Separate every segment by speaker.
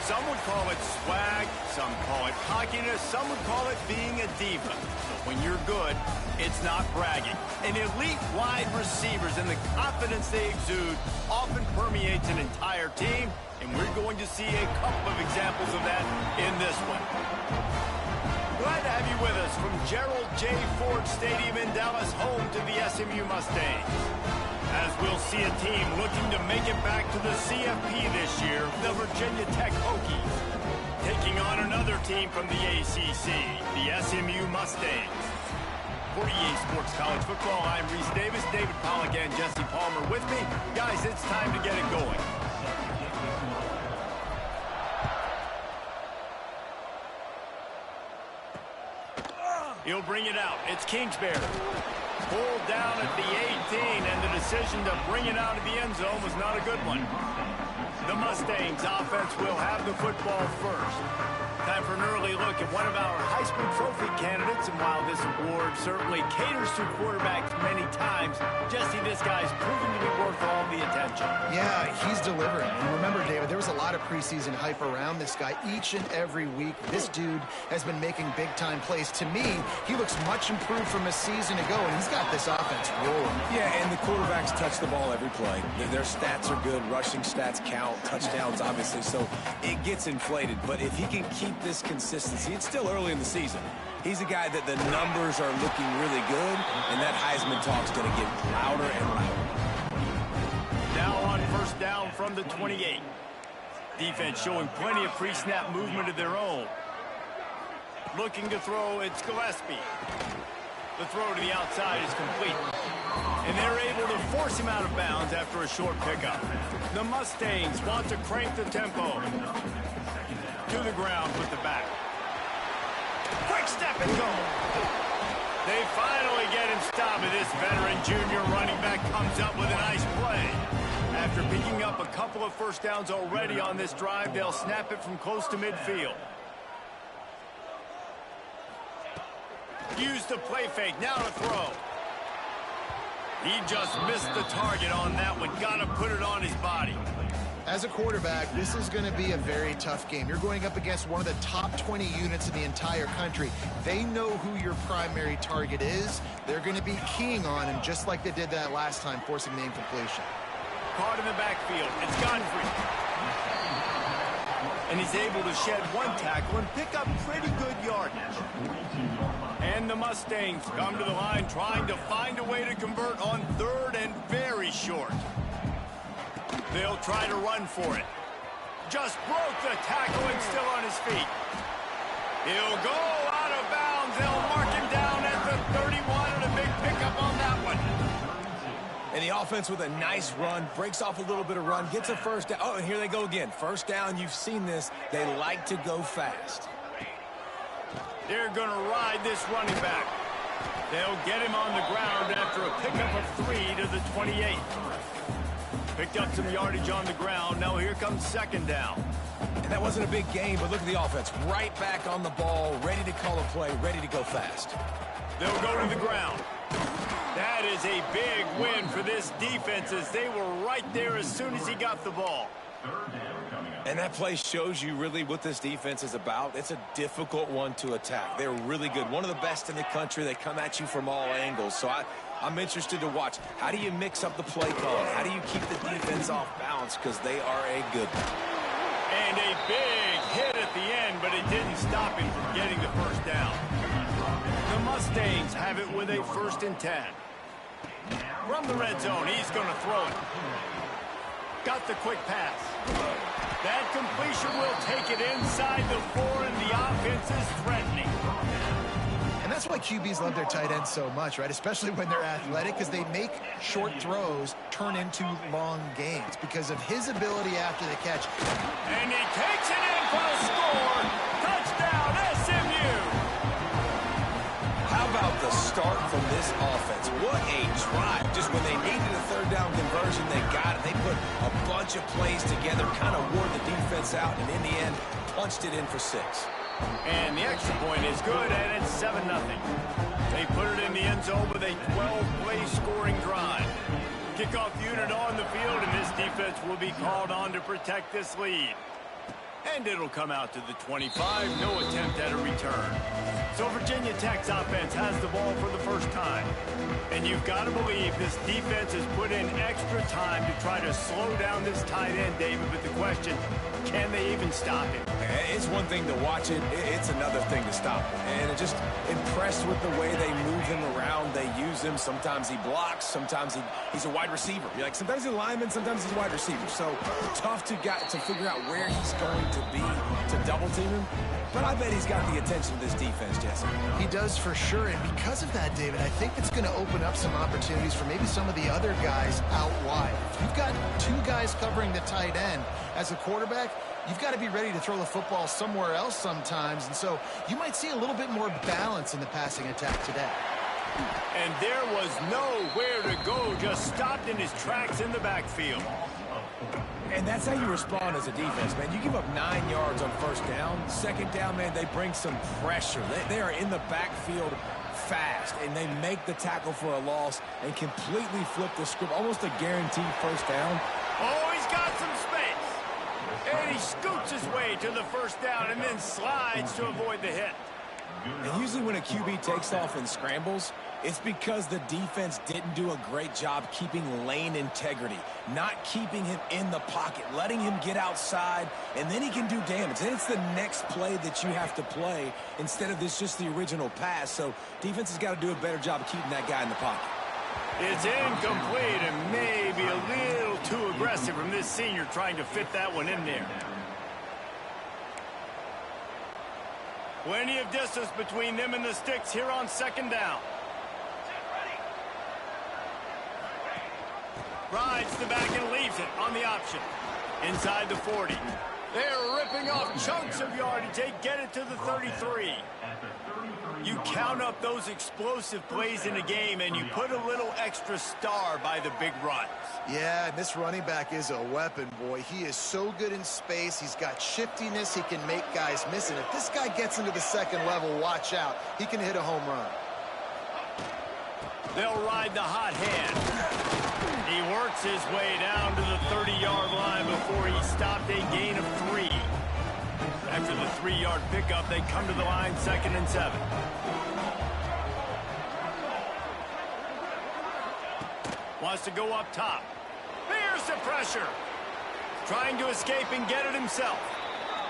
Speaker 1: Some would call it swag, some call it cockiness, some would call it being a diva. But when you're good, it's not bragging. And elite wide receivers and the confidence they exude often permeates an entire team, and we're going to see a couple of examples of that in this one. Glad to have you with us from Gerald J. Ford Stadium in Dallas, home to the SMU Mustangs. As we'll see a team looking to make it back to the CFP this year, the Virginia Tech Hokies, taking on another team from the ACC, the SMU Mustangs. For EA Sports College Football, I'm Reese Davis, David Pollack, and Jesse Palmer with me. Guys, it's time to get it going. He'll bring it out. It's Kingsbury. Pulled down at the 18, and the decision to bring it out of the end zone was not a good one. The Mustangs offense will have the football first. Time for an early look at one of our high school trophy candidates, and while this award certainly caters to quarterbacks many times, Jesse, this guy's proven to be worth all the attention.
Speaker 2: Yeah, he's delivering. And remember, David, there was a lot of preseason hype around this guy each and every week. This dude has been making big-time plays. To me, he looks much improved from a season ago, and he's got this offense rolling.
Speaker 3: Yeah, and the quarterbacks touch the ball every play. Their stats are good. Rushing stats count. Touchdowns, obviously, so it gets inflated. But if he can keep this consistency, it's still early in the season. He's a guy that the numbers are looking really good, and that Heisman talk's going to get louder and louder.
Speaker 1: Now on first down from the 28. Defense showing plenty of pre-snap movement of their own. Looking to throw, it's Gillespie. The throw to the outside is complete. And they're able to force him out of bounds after a short pickup. The Mustangs want to crank the tempo. To the ground with the back. Quick step and go. They finally get him stopped, and this veteran junior running back comes up with a nice play. After picking up a couple of first downs already on this drive, they'll snap it from close to midfield. Use the play fake, now to throw. He just missed the target on that one. Got to put it on his body.
Speaker 2: As a quarterback, this is going to be a very tough game. You're going up against one of the top 20 units in the entire country. They know who your primary target is. They're going to be keying on him, just like they did that last time, forcing the incompletion.
Speaker 1: Caught in the backfield. It's Godfrey. And he's able to shed one tackle and pick up pretty good yardage. And the Mustangs come to the line trying to find a way to convert on third and very short. They'll try to run for it. Just broke the tackle and still on his feet. He'll go out of bounds. They'll mark him down at the 31 and a big pickup on that one.
Speaker 3: And the offense with a nice run, breaks off a little bit of run, gets a first down. Oh, and here they go again. First down, you've seen this. They like to go fast.
Speaker 1: They're going to ride this running back. They'll get him on the ground after a pickup of 3 to the 28. Picked up some yardage on the ground. Now here comes second down.
Speaker 3: And that wasn't a big game, but look at the offense. Right back on the ball, ready to call a play, ready to go fast.
Speaker 1: They'll go to the ground. That is a big win for this defense, as they were right there as soon as he got the ball.
Speaker 3: And that play shows you really what this defense is about. It's a difficult one to attack. They're really good. One of the best in the country. They come at you from all angles. So I'm interested to watch. How do you mix up the play call? How do you keep the defense off balance? Because they are a good one.
Speaker 1: And a big hit at the end, but it didn't stop him from getting the first down. The Mustangs have it with a 1st and 10. From the red zone, he's going to throw it. Got the quick pass. That completion will take it inside the 4, and the offense is threatening.
Speaker 2: And that's why QBs love their tight ends so much, right? Especially when they're athletic, because they make short throws turn into long gains because of his ability after the catch.
Speaker 1: And he takes it in for the score. Touchdown, SMU.
Speaker 3: How about the start from this offense? What a drive. Just when they needed a 3rd down conversion, they got it. They put a bunch of plays together, kind of wore the defense out, and in the end, punched it in for 6.
Speaker 1: And the extra point is good, and it's 7-0. They put it in the end zone with a 12-play scoring drive. Kickoff unit on the field, and this defense will be called on to protect this lead. And it'll come out to the 25. No attempt at a return. So Virginia Tech's offense has the ball for the first time. And you've got to believe this defense has put in extra time to try to slow down this tight end, David. But the question, can they even stop him?
Speaker 3: It's one thing to watch it. It's another thing to stop him. And I'm just impressed with the way they move him around. They use him. Sometimes he blocks. Sometimes he's a wide receiver. Like sometimes he's a lineman. Sometimes he's a wide receiver. So tough to figure out where he's going to be to double team him. But I bet he's got the attention of this defense, Jesse.
Speaker 2: He does for sure, and because of that, David, I think it's going to open up some opportunities for maybe some of the other guys out wide. If you've got two guys covering the tight end as a quarterback, you've got to be ready to throw the football somewhere else sometimes, and so you might see a little bit more balance in the passing attack today.
Speaker 1: And there was nowhere to go, just stopped in his tracks in the backfield.
Speaker 3: And that's how you respond as a defense, man. You give up 9 yards on first down. Second down, man, they bring some pressure. They are in the backfield fast, and they make the tackle for a loss and completely flip the script. Almost a guaranteed first down.
Speaker 1: Oh, he's got some space. And he scoots his way to the first down and then slides to avoid the hit.
Speaker 3: And usually when a QB takes off and scrambles, it's because the defense didn't do a great job keeping lane integrity, not keeping him in the pocket, letting him get outside, and then he can do damage. And it's the next play that you have to play instead of this just the original pass. So defense has got to do a better job of keeping that guy in the pocket.
Speaker 1: It's incomplete and maybe a little too aggressive from this senior trying to fit that one in there. Plenty of distance between them and the sticks here on second down. Rides the back and leaves it on the option. Inside the 40. They're ripping off chunks of yardage. They get it to the 33. You count up those explosive plays in a game, and you put a little extra star by the big runs.
Speaker 2: Yeah, this running back is a weapon, boy. He is so good in space. He's got shiftiness. He can make guys miss. And if this guy gets into the second level, watch out. He can hit a home run.
Speaker 1: They'll ride the hot hand. He works his way down to the 30-yard line before he stopped a gain of 3. After the 3-yard pickup, they come to the line, 2nd and 7. Wants to go up top. There's the pressure. Trying to escape and get it himself.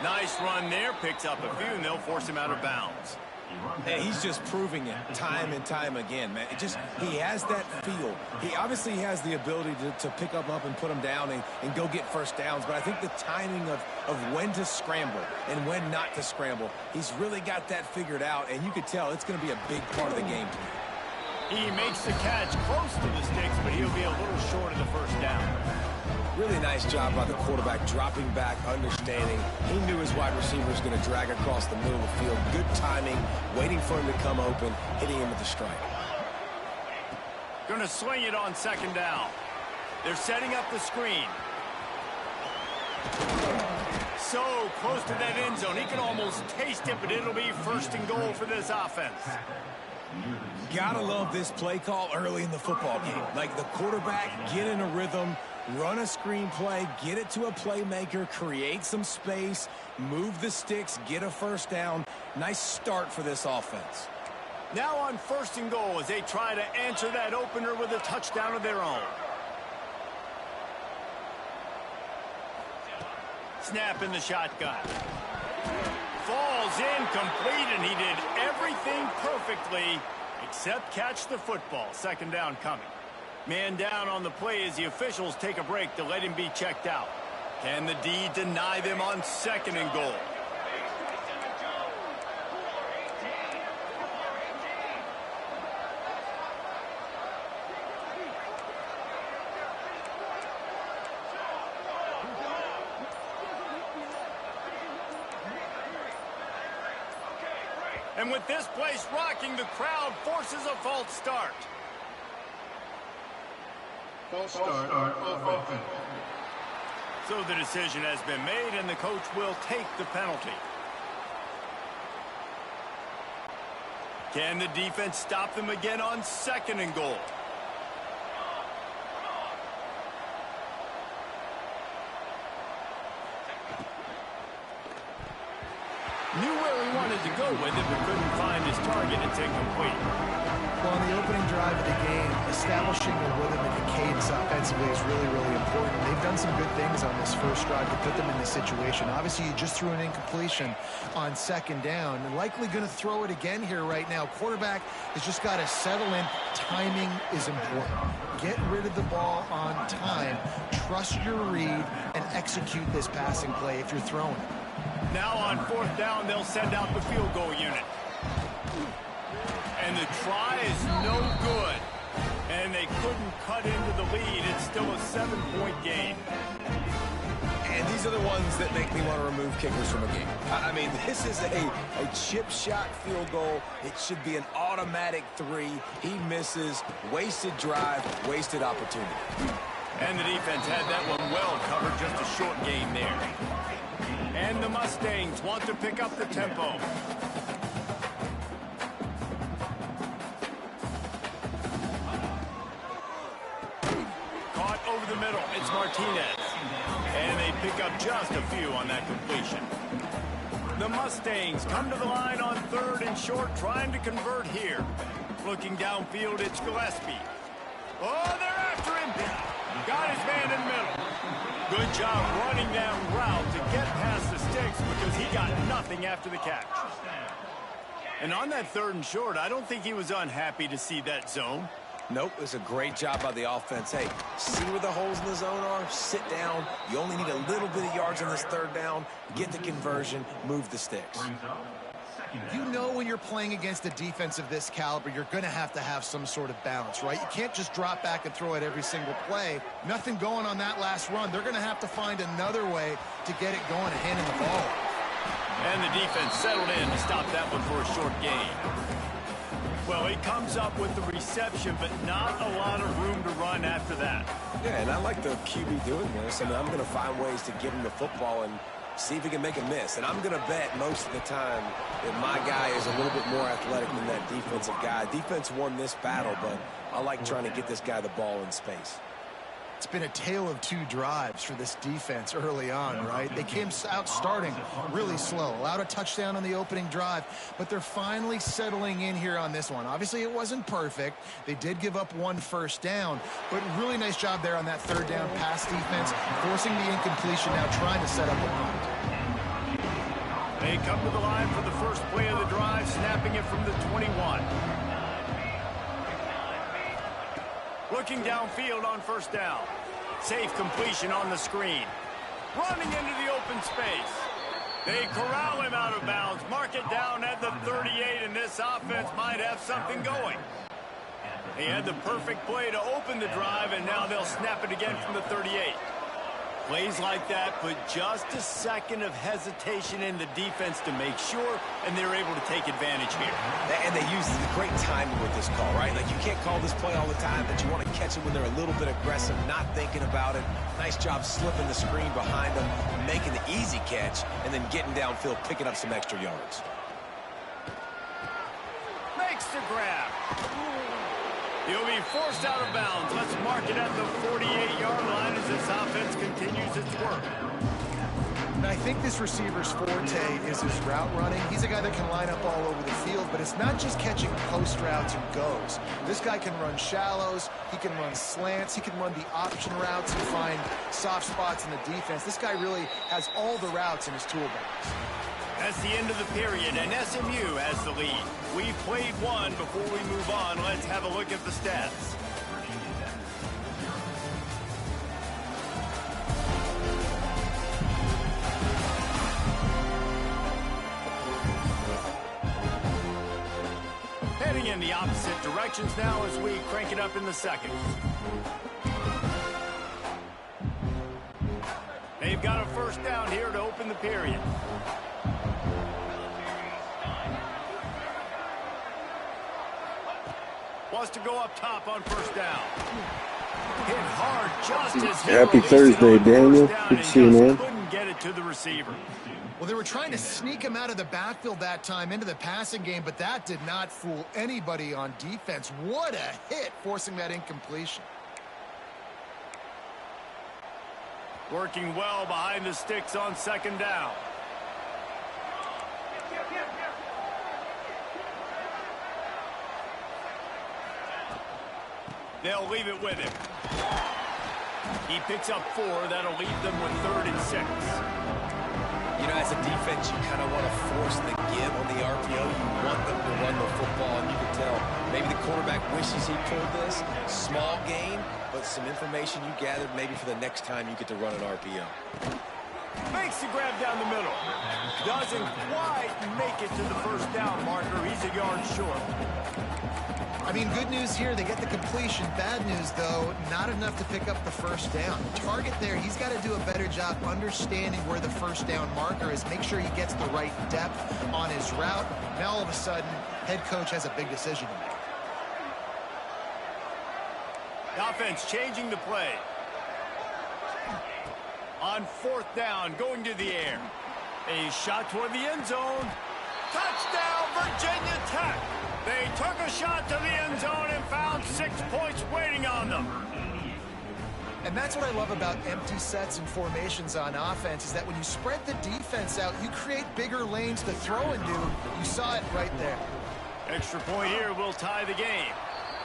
Speaker 1: Nice run there. Picks up a few, and they'll force him out of bounds.
Speaker 3: And he's just proving it time and time again, man. He has that feel. He obviously has the ability to pick up and put him down and go get first downs. But I think the timing of when to scramble and when not to scramble, he's really got that figured out. And you could tell it's going to be a big part of the game.
Speaker 1: He makes the catch close to the sticks, but he'll be a little short of the first down.
Speaker 3: Really nice job by the quarterback, dropping back, understanding. He knew his wide receiver was going to drag across the middle of the field. Good timing, waiting for him to come open, hitting him with the strike.
Speaker 1: Going to swing it on second down. They're setting up the screen. So close to that end zone. He can almost taste it, but it'll be 1st and goal for this offense.
Speaker 3: Gotta love this play call early in the football game. Like the quarterback, get in a rhythm, run a screen play, get it to a playmaker, create some space, move the sticks, get a first down. Nice start for this offense.
Speaker 1: Now on 1st and goal as they try to answer that opener with a touchdown of their own. Snap in the shotgun. Falls incomplete, and he did everything perfectly except catch the football. 2nd down coming. Man down on the play as the officials take a break to let him be checked out. Can the D deny them on 2nd and goal? And with this place rocking, the crowd forces a false start.
Speaker 4: False start of offense.
Speaker 1: So the decision has been made, and the coach will take the penalty. Can the defense stop them again on 2nd and goal? Knew where he wanted to go with it, but couldn't find his target. It's incomplete.
Speaker 2: Well, on the opening drive of the game, establishing a rhythm and a cadence offensively is really, really important. They've done some good things on this first drive to put them in this situation. Obviously, you just threw an incompletion on second down. Likely going to throw it again here right now. Quarterback has just got to settle in. Timing is important. Get rid of the ball on time. Trust your read and execute this passing play if you're throwing it.
Speaker 1: Now on fourth down, they'll send out the field goal unit. And the try is no good. And they couldn't cut into the lead. It's still a 7-point game.
Speaker 3: And these are the ones that make me want to remove kickers from a game. I mean, this is a chip shot field goal. It should be an automatic 3. He misses. Wasted drive, wasted opportunity.
Speaker 1: And the defense had that one well covered. Just a short game there. And the Mustangs want to pick up the tempo. Caught over the middle. It's Martinez. And they pick up just a few on that completion. The Mustangs come to the line on third and short, trying to convert here. Looking downfield, it's Gillespie. Oh, they're after him. Got his man in the middle. Good job running that route to get past the sticks because he got nothing after the catch. And on that third and short, I don't think he was unhappy to see that zone.
Speaker 3: Nope, it was a great job by the offense. Hey, see where the holes in the zone are? Sit down. You only need a little bit of yards on this third down. Get the conversion. Move the sticks.
Speaker 2: You know when you're playing against a defense of this caliber, you're going to have some sort of balance, right? You can't just drop back and throw it every single play. Nothing going on that last run. They're going to have to find another way to get it going and handing the ball.
Speaker 1: And the defense settled in to stop that one for a short gain. Well, he comes up with the reception, but not a lot of room to run after that.
Speaker 3: Yeah, and I like the QB doing this. I mean, I'm going to find ways to give him the football and see if he can make a miss. And I'm going to bet most of the time that my guy is a little bit more athletic than that defensive guy. Defense won this battle, but I like trying to get this guy the ball in space.
Speaker 2: It's been a tale of 2 drives for this defense early on, right? They came out starting really slow, allowed a touchdown on the opening drive, but they're finally settling in here on this one. Obviously, it wasn't perfect. They did give up 1 first down, but really nice job there on that third down pass defense, forcing the incompletion, now trying to set up a punt.
Speaker 1: They come to the line for the first play of the drive, snapping it from the 21. Looking downfield on first down. Safe completion on the screen. Running into the open space. They corral him out of bounds. Mark it down at the 38, and this offense might have something going. They had the perfect play to open the drive, and now they'll snap it again from the 38. Plays like that put just a second of hesitation in the defense to make sure, and they're able to take advantage here.
Speaker 3: And they use great timing with this call, right? Like, you can't call this play all the time, but you want to catch them when they're a little bit aggressive, not thinking about it. Nice job slipping the screen behind them, making the easy catch, and then getting downfield, picking up some extra yards.
Speaker 1: Makes the grab. He'll be forced out of bounds. Let's mark it at the 48-yard line as this offense continues its work.
Speaker 2: And I think this receiver's forte is his route running. He's a guy that can line up all over the field, but it's not just catching post routes and goes. This guy can run shallows, he can run slants, he can run the option routes and find soft spots in the defense. This guy really has all the routes in his toolbox.
Speaker 1: That's the end of the period, and SMU has the lead. We've played one. Before we move on, let's have a look at the stats. Heading in the opposite directions now as we crank it up in the second. They've got a first down here to open the period. Wants to go up top on first down. Hit hard just as
Speaker 5: Happy Thursday, Daniel. Good to see you, man.
Speaker 1: Couldn't get it to the receiver.
Speaker 2: Well, they were trying to sneak him out of the backfield that time into the passing game, but that did not fool anybody on defense. What a hit, forcing that incompletion.
Speaker 1: Working well behind the sticks on second down. They'll leave it with him. He picks up 4. That'll leave them with 3rd and 6.
Speaker 3: You know, as a defense, you kind of want to force the give on the RPO. You want them to run the football, and you can tell maybe the quarterback wishes he pulled this. Small gain, but some information you gathered maybe for the next time you get to run an RPO.
Speaker 1: Makes the grab down the middle. Doesn't quite make it to the first down marker. He's a yard short.
Speaker 2: I mean, good news here, they get the completion. Bad news, though, not enough to pick up the first down. Target there, he's got to do a better job understanding where the first down marker is, make sure he gets the right depth on his route. Now, all of a sudden, head coach has a big decision to make.
Speaker 1: The offense changing the play. On 4th down, going to the air. A shot toward the end zone. Touchdown, Virginia Tech. They took a shot to the end zone and found 6 points waiting on them.
Speaker 2: And that's what I love about empty sets and formations on offense, is that when you spread the defense out, you create bigger lanes to throw into. You saw it right there.
Speaker 1: Extra point here will tie the game.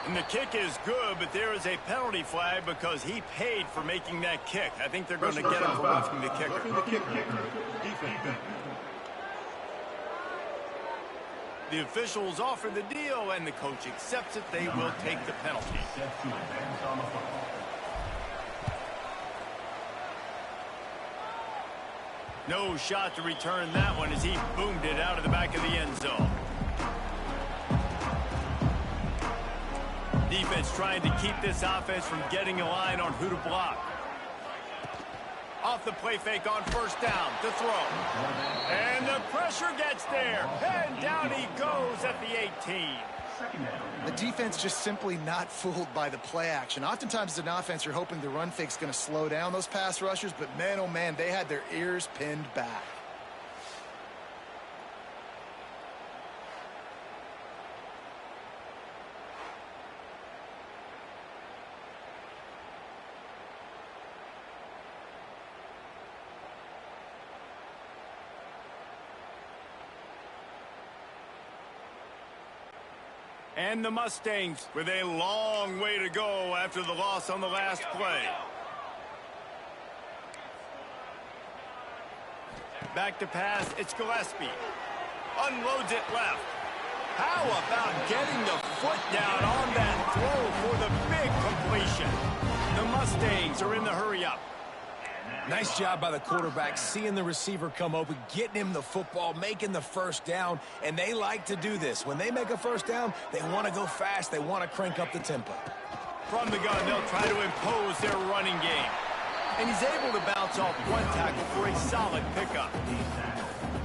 Speaker 1: And the kick is good, but there is a penalty flag because he paid for making that kick. I think they're going to get him for roughing the kicker. The officials offer the deal, and the coach accepts it. They will take the penalty. No shot to return that one as he boomed it out of the back of the end zone. Defense trying to keep this offense from getting a line on who to block. Off the play fake on 1st down to throw. And the pressure gets there. And down he goes at the 18.
Speaker 2: The defense just simply not fooled by the play action. Oftentimes as an offense, you're hoping the run fake's going to slow down those pass rushers, but man, oh man, they had their ears pinned back.
Speaker 1: And the Mustangs with a long way to go after the loss on the last play. Back to pass, it's Gillespie. Unloads it left. How about getting the foot down on that throw for the big completion? The Mustangs are in the hurry-up.
Speaker 3: Nice job by the quarterback, seeing the receiver come open, getting him the football, making the first down, and they like to do this. When they make a first down, they want to go fast. They want to crank up the tempo.
Speaker 1: From the gun, they'll try to impose their running game. And he's able to bounce off one tackle for a solid pickup.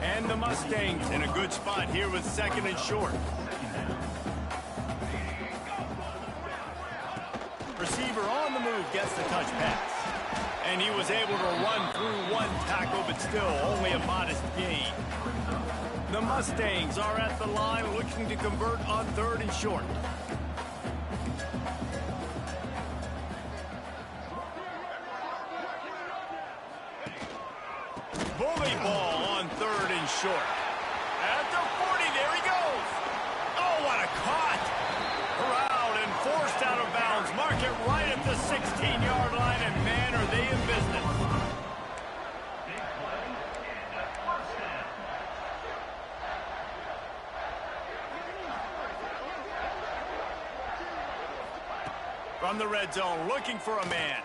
Speaker 1: And the Mustangs in a good spot here with 2nd and short. Receiver on the move gets the touch pass. And he was able to run through one tackle, but still only a modest gain. The Mustangs are at the line looking to convert on 3rd and short. Bully ball on 3rd and short. At the 40, there he goes. Oh, what a caught. Corralled and forced out of bounds. Mark it right at the 16-yard line, and man, are they in business. From the red zone, looking for a man.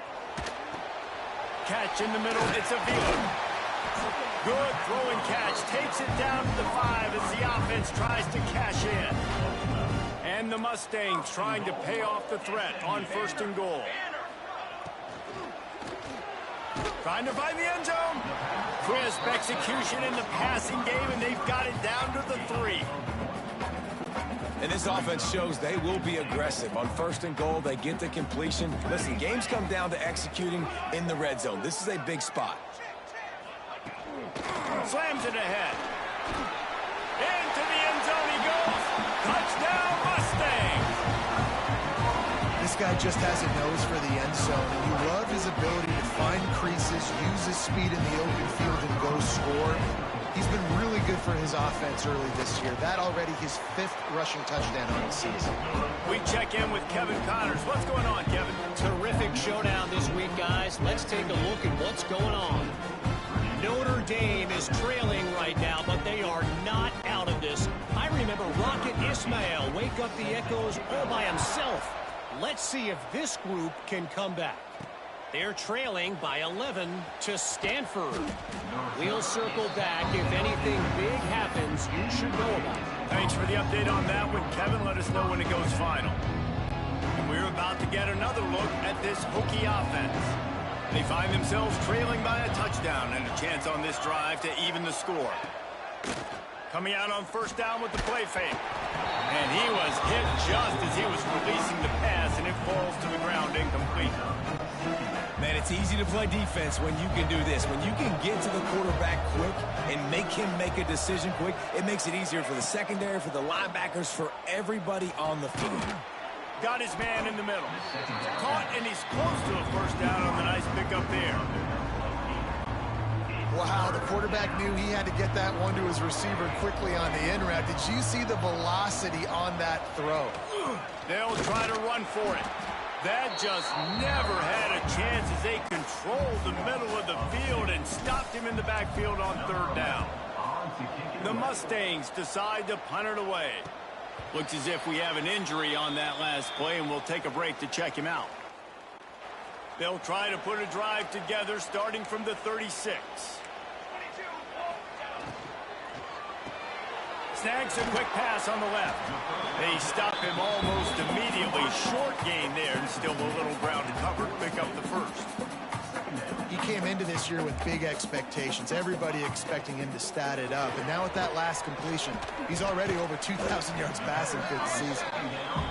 Speaker 1: Catch in the middle, it's Avila. Good throwing catch, takes it down to the 5 as the offense tries to cash in. And the Mustangs trying to pay off the threat on 1st and goal. Trying to find the end zone. Crisp execution in the passing game, and they've got it down to the 3.
Speaker 3: And this offense shows they will be aggressive. On 1st and goal, they get the completion. Listen, games come down to executing in the red zone. This is a big spot.
Speaker 1: Slams it ahead. Into the end zone he goes. Touchdown, Mustangs!
Speaker 2: This guy just has a nose for the end zone, and you love his ability to find creases, use his speed in the open field, and go score. He's been really good good for his offense early this year. That already his 5th rushing touchdown on the season.
Speaker 1: We check in with Kevin Connors. What's going on, Kevin?
Speaker 6: Terrific showdown this week, guys. Let's take a look at what's going on. Notre Dame is trailing right now, but they are not out of this. I remember Rocket Ismail wake up the echoes all by himself. Let's see if this group can come back. They're trailing by 11 to Stanford. We'll circle back. If anything big happens, you should know about it.
Speaker 1: Thanks for the update on that one, Kevin. Let us know when it goes final. And we're about to get another look at this Hokie offense. They find themselves trailing by a touchdown and a chance on this drive to even the score. Coming out on first down with the play fake. And he was hit just as he was releasing the pass, and it falls to the ground incomplete.
Speaker 3: Man, it's easy to play defense when you can do this. When you can get to the quarterback quick and make him make a decision quick, it makes it easier for the secondary, for the linebackers, for everybody on the field.
Speaker 1: Got his man in the middle. Caught, and he's close to a first down on the nice pickup there.
Speaker 2: Wow, the quarterback knew he had to get that one to his receiver quickly on the in route. Did you see the velocity on that throw?
Speaker 1: They'll try to run for it. That just never had a chance as they controlled the middle of the field and stopped him in the backfield on third down. The Mustangs decide to punt it away. Looks as if we have an injury on that last play, and we'll take a break to check him out. They'll try to put a drive together starting from the 36. Snags a quick pass on the left. They stop him almost immediately. Short gain there, and still a little ground to cover to pick up the first.
Speaker 2: He came into this year with big expectations. Everybody expecting him to stat it up. And now with that last completion, he's already over 2,000 yards passing for the season.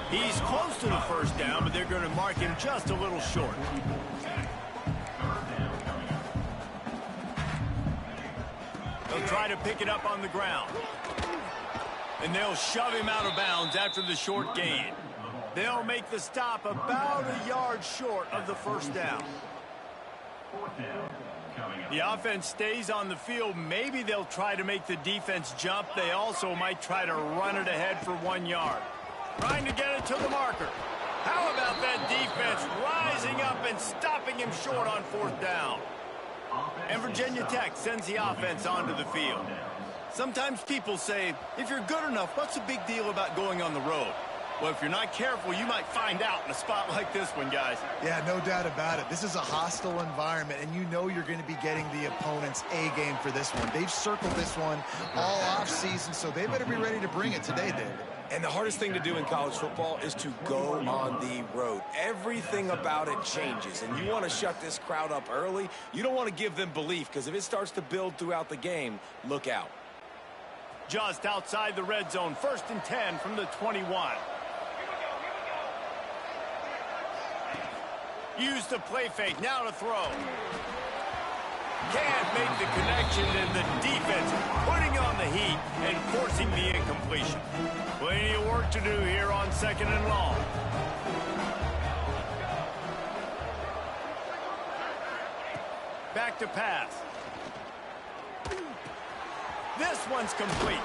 Speaker 1: He's close to the first down, but they're going to mark him just a little short. They'll try to pick it up on the ground. And they'll shove him out of bounds after the short gain. They'll make the stop about a yard short of the first down. The offense stays on the field. Maybe they'll try to make the defense jump. They also might try to run it ahead for 1 yard. Trying to get it to the marker. How about that defense rising up and stopping him short on fourth down? And Virginia Tech sends the offense onto the field. Sometimes people say, if you're good enough, what's the big deal about going on the road? Well, if you're not careful, you might find out in a spot like this one, guys.
Speaker 2: Yeah, no doubt about it. This is a hostile environment, and you know you're going to be getting the opponent's A game for this one. They've circled this one all offseason, so they better be ready to bring it today, David.
Speaker 3: And the hardest thing to do in college football is to go on the road. Everything about it changes, and you want to shut this crowd up early. You don't want to give them belief, because if it starts to build throughout the game, look out.
Speaker 1: Just outside the red zone, 1st and 10 from the 21. Use the play fake, now to throw. Can't make the connection, and the defense putting on the heat and forcing the incompletion. Plenty of work to do here on 2nd and long. Back to pass. This one's complete.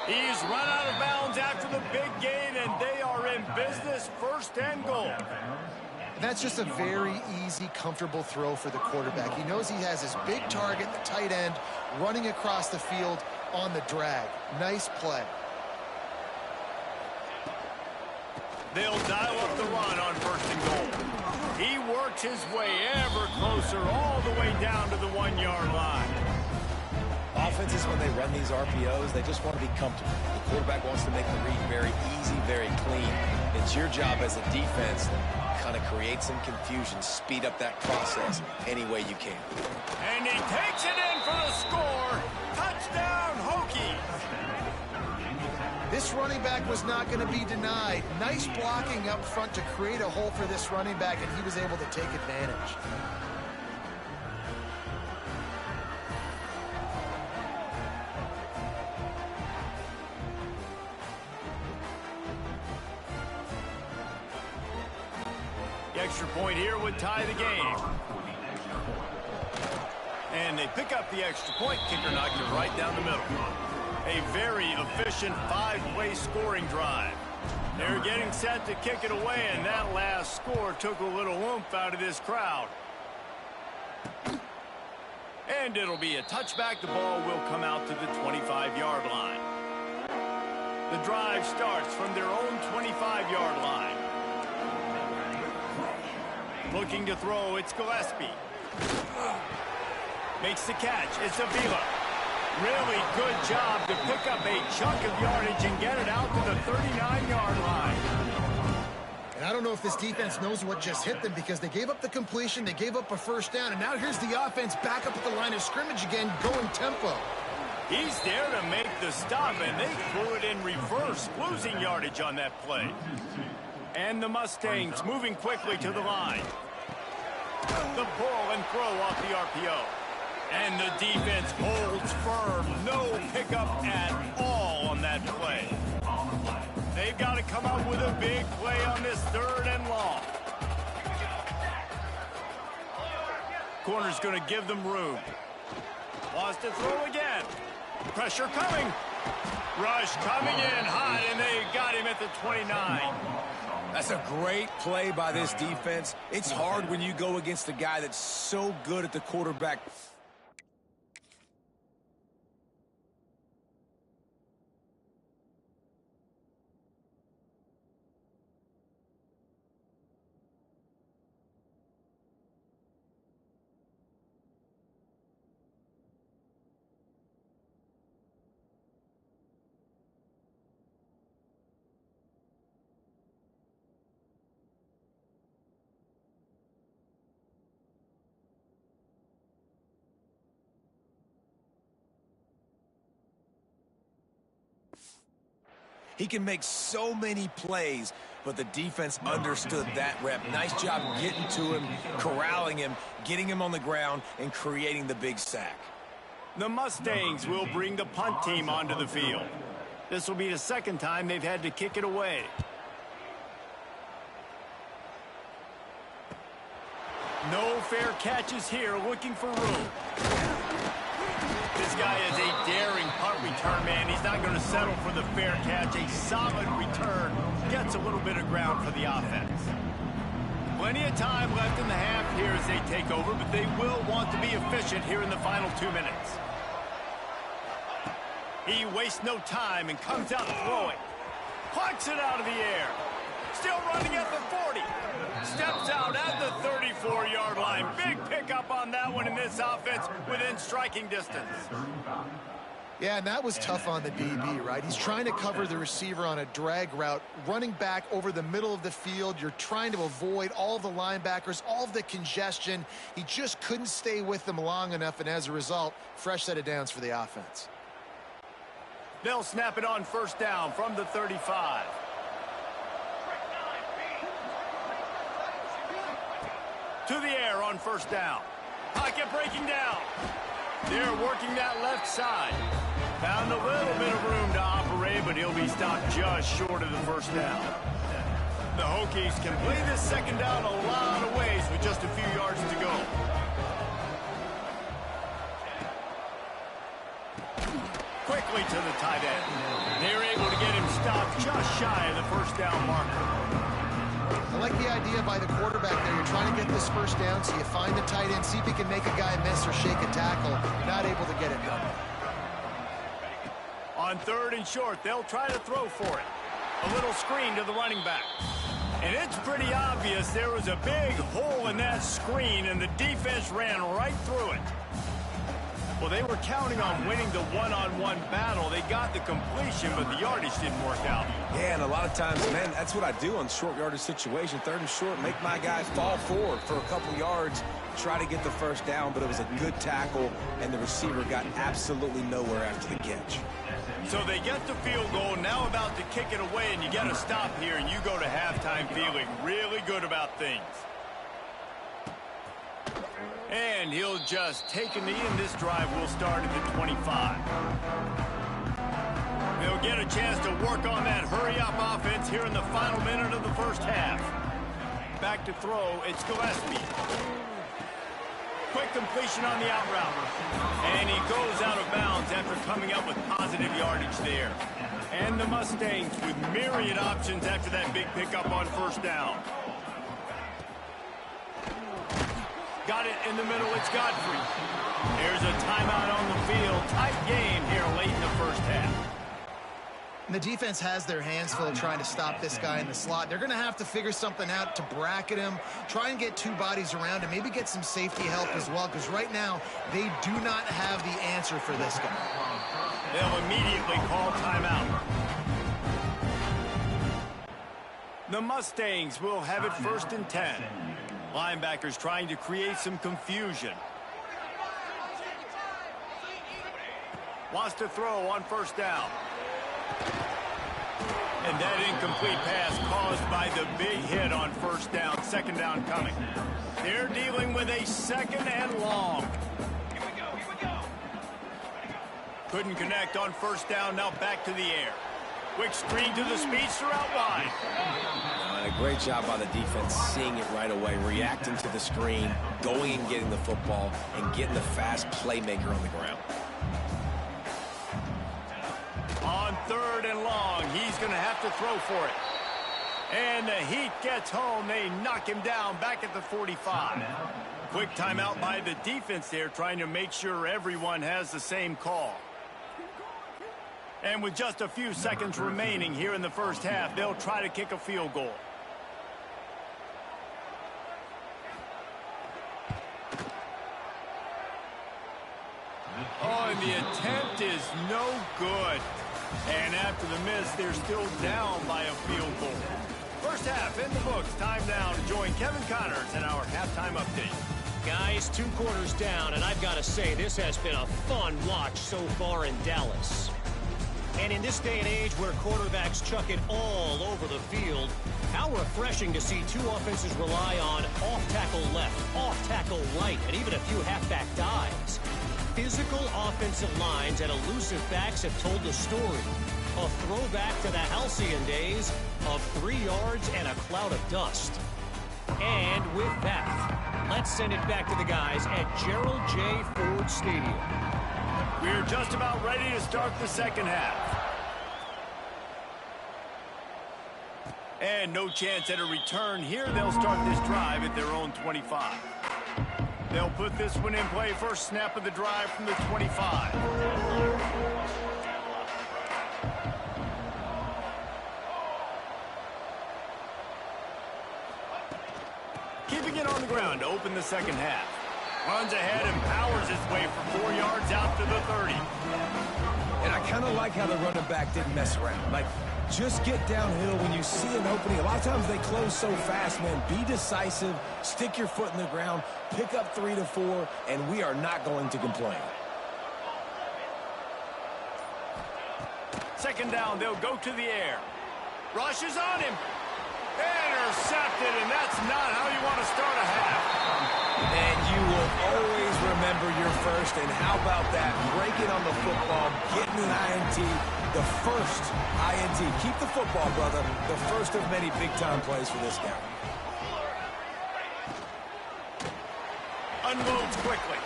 Speaker 1: He's run out of bounds after the big gain, and they are in business, 1st and goal.
Speaker 2: That's just a very easy, comfortable throw for the quarterback. He knows he has his big target, the tight end, running across the field on the drag. Nice play.
Speaker 1: They'll dial up the run on 1st and goal. He works his way ever closer all the way down to the 1-yard line.
Speaker 3: Offenses, when they run these RPOs, they just want to be comfortable. The quarterback wants to make the read very easy, very clean. It's your job as a defense to kind of create some confusion, speed up that process any way you can.
Speaker 1: And he takes it in for the score. Touchdown, Hokies.
Speaker 2: This running back was not going to be denied. Nice blocking up front to create a hole for this running back, and he was able to take advantage. The
Speaker 1: extra point here would tie the game. And And they pick up the extra point. Kicker knocked it right down the middle. A very efficient 5-play scoring drive. They're getting set to kick it away, and that last score took a little oomph out of this crowd. And it'll be a touchback. The ball will come out to the 25-yard line. The drive starts from their own 25-yard line. Looking to throw, it's Gillespie. Makes the catch, it's Avila. Really good job to pick up a chunk of yardage and get it out to the 39-yard line.
Speaker 2: And I don't know if this defense knows what just hit them, because they gave up the completion, they gave up a first down, and now here's the offense back up at the line of scrimmage again, going tempo.
Speaker 1: He's there to make the stop, and they threw it in reverse, losing yardage on that play. And the Mustangs moving quickly to the line. The pull and throw off the RPO. And the defense holds firm. No pickup at all on that play. They've got to come up with a big play on this 3rd and long. Corner's going to give them room. Wants to throw again. Pressure coming. Rush coming in hot, and they got him at the 29.
Speaker 3: That's a great play by this defense. It's hard when you go against a guy that's so good at the quarterback. He can make so many plays, but the defense understood that rep. Nice job getting to him, corralling him, getting him on the ground, and creating the big sack.
Speaker 1: The Mustangs will bring the punt team onto the field. This will be the 2nd time they've had to kick it away. No fair catches here, looking for room. This guy is a daring punt return man. He's not going to settle for the fair catch. A solid return gets a little bit of ground for the offense. Plenty of time left in the half here as they take over, but they will want to be efficient here in the final 2 minutes. He wastes no time and comes out throwing. Plucks it out of the air. Still running at the 40. Steps out at the 34-yard line. Big pickup on that one in this offense within striking distance.
Speaker 2: Yeah, and that was tough on the DB, right? He's trying to cover the receiver on a drag route, running back over the middle of the field. You're trying to avoid all the linebackers, all of the congestion. He just couldn't stay with them long enough, and as a result, fresh set of downs for the offense.
Speaker 1: They'll snap it on 1st down from the 35. To the air on 1st down. Pocket breaking down. They're working that left side. Found a little bit of room to operate, but he'll be stopped just short of the 1st down. The Hokies can play this 2nd down a lot of ways with just a few yards to go. Quickly to the tight end. They're able to get him stopped just shy of the 1st down marker.
Speaker 2: I like the idea by the quarterback there. You're trying to get this 1st down, so you find the tight end, see if he can make a guy miss or shake a tackle. Not able to get it done.
Speaker 1: On 3rd and short, they'll try to throw for it. A little screen to the running back. And it's pretty obvious there was a big hole in that screen, and the defense ran right through it. Well, they were counting on winning the one-on-one battle. They got the completion, but the yardage didn't work out.
Speaker 3: Yeah, and a lot of times, man, that's what I do on short yardage situation. 3rd and short, make my guys fall forward for a couple yards, try to get the 1st down, but it was a good tackle, and the receiver got absolutely nowhere after the catch.
Speaker 1: So they get the field goal, now about to kick it away, and you get a stop here, and you go to halftime feeling really good about things. And he'll just take a knee, and this drive will start at the 25. They'll get a chance to work on that hurry-up offense here in the final minute of the 1st half. Back to throw, it's Gillespie. Quick completion on the out route. And he goes out of bounds after coming up with positive yardage there. And the Mustangs with myriad options after that big pickup on first down. Got it in the middle. It's Godfrey. There's a timeout on the field. Tight game here late in the first half.
Speaker 2: And the defense has their hands full trying to stop this guy in the slot. They're going to have to figure something out to bracket him, try and get two bodies around him, maybe get some safety help as well, because right now they do not have the answer for this guy.
Speaker 1: They'll immediately call timeout. The Mustangs will have it 1st and 10. Linebackers trying to create some confusion. Wants to throw on first down. And that incomplete pass caused by the big hit on first down. 2nd down coming. They're dealing with a 2nd and long. Couldn't connect on first down. Now back to the air. Quick screen to the speedster out wide.
Speaker 3: A great job by the defense, seeing it right away, reacting to the screen, going and getting the football, and getting the fast playmaker on the ground.
Speaker 1: On 3rd and long, he's going to have to throw for it. And the heat gets home. They knock him down back at the 45. Quick timeout by the defense there, trying to make sure everyone has the same call. And with just a few seconds remaining here in the first half, they'll try to kick a field goal. Oh, and the attempt is no good. And after the miss, they're still down by a field goal. First half in the books. Time now to join Kevin Connors in our halftime update.
Speaker 6: Guys, 2 quarters down, and I've got to say, this has been a fun watch so far in Dallas. And in this day and age where quarterbacks chuck it all over the field, how refreshing to see 2 offenses rely on off-tackle left, off-tackle right, and even a few halfback dives. Physical offensive lines and elusive backs have told the story. A throwback to the halcyon days of 3 yards and a cloud of dust. And with that, let's send it back to the guys at Gerald J. Ford Stadium.
Speaker 1: We're just about ready to start the second half. And no chance at a return here. They'll start this drive at their own 25. They'll put this one in play. First snap of the drive from the 25. Keeping it on the ground to open the second half. Runs ahead and powers his way for 4 yards out to the 30.
Speaker 3: And I kind of like how the running back didn't mess around. Like, just get downhill when you see an opening. A lot of times they close so fast, man. Be decisive, stick your foot in the ground, pick up 3 to 4, and we are not going to complain.
Speaker 1: 2nd down, they'll go to the air. Rush is on him. Intercepted, and that's not how you want to start a half.
Speaker 3: And you will always remember your first, and how about that? Breaking on the football, getting an INT, the first INT. Keep the football, brother. The first of many big-time plays for this guy.
Speaker 1: Unloads quickly.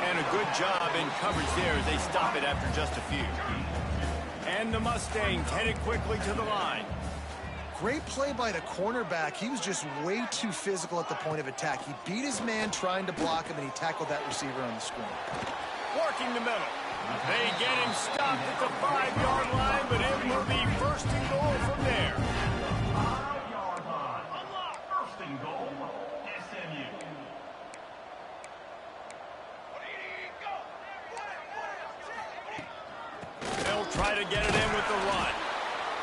Speaker 1: And a good job in coverage there as they stop it after just a few. And the Mustangs headed quickly to the line.
Speaker 2: Great play by the cornerback. He was just way too physical at the point of attack. He beat his man trying to block him, and he tackled that receiver on the screen.
Speaker 1: Working the middle. They get him stopped at the 5-yard line, but it will be 1st and goal from there.
Speaker 4: 5-yard line. 1st and goal, SMU.
Speaker 1: They'll try to get it in with the run.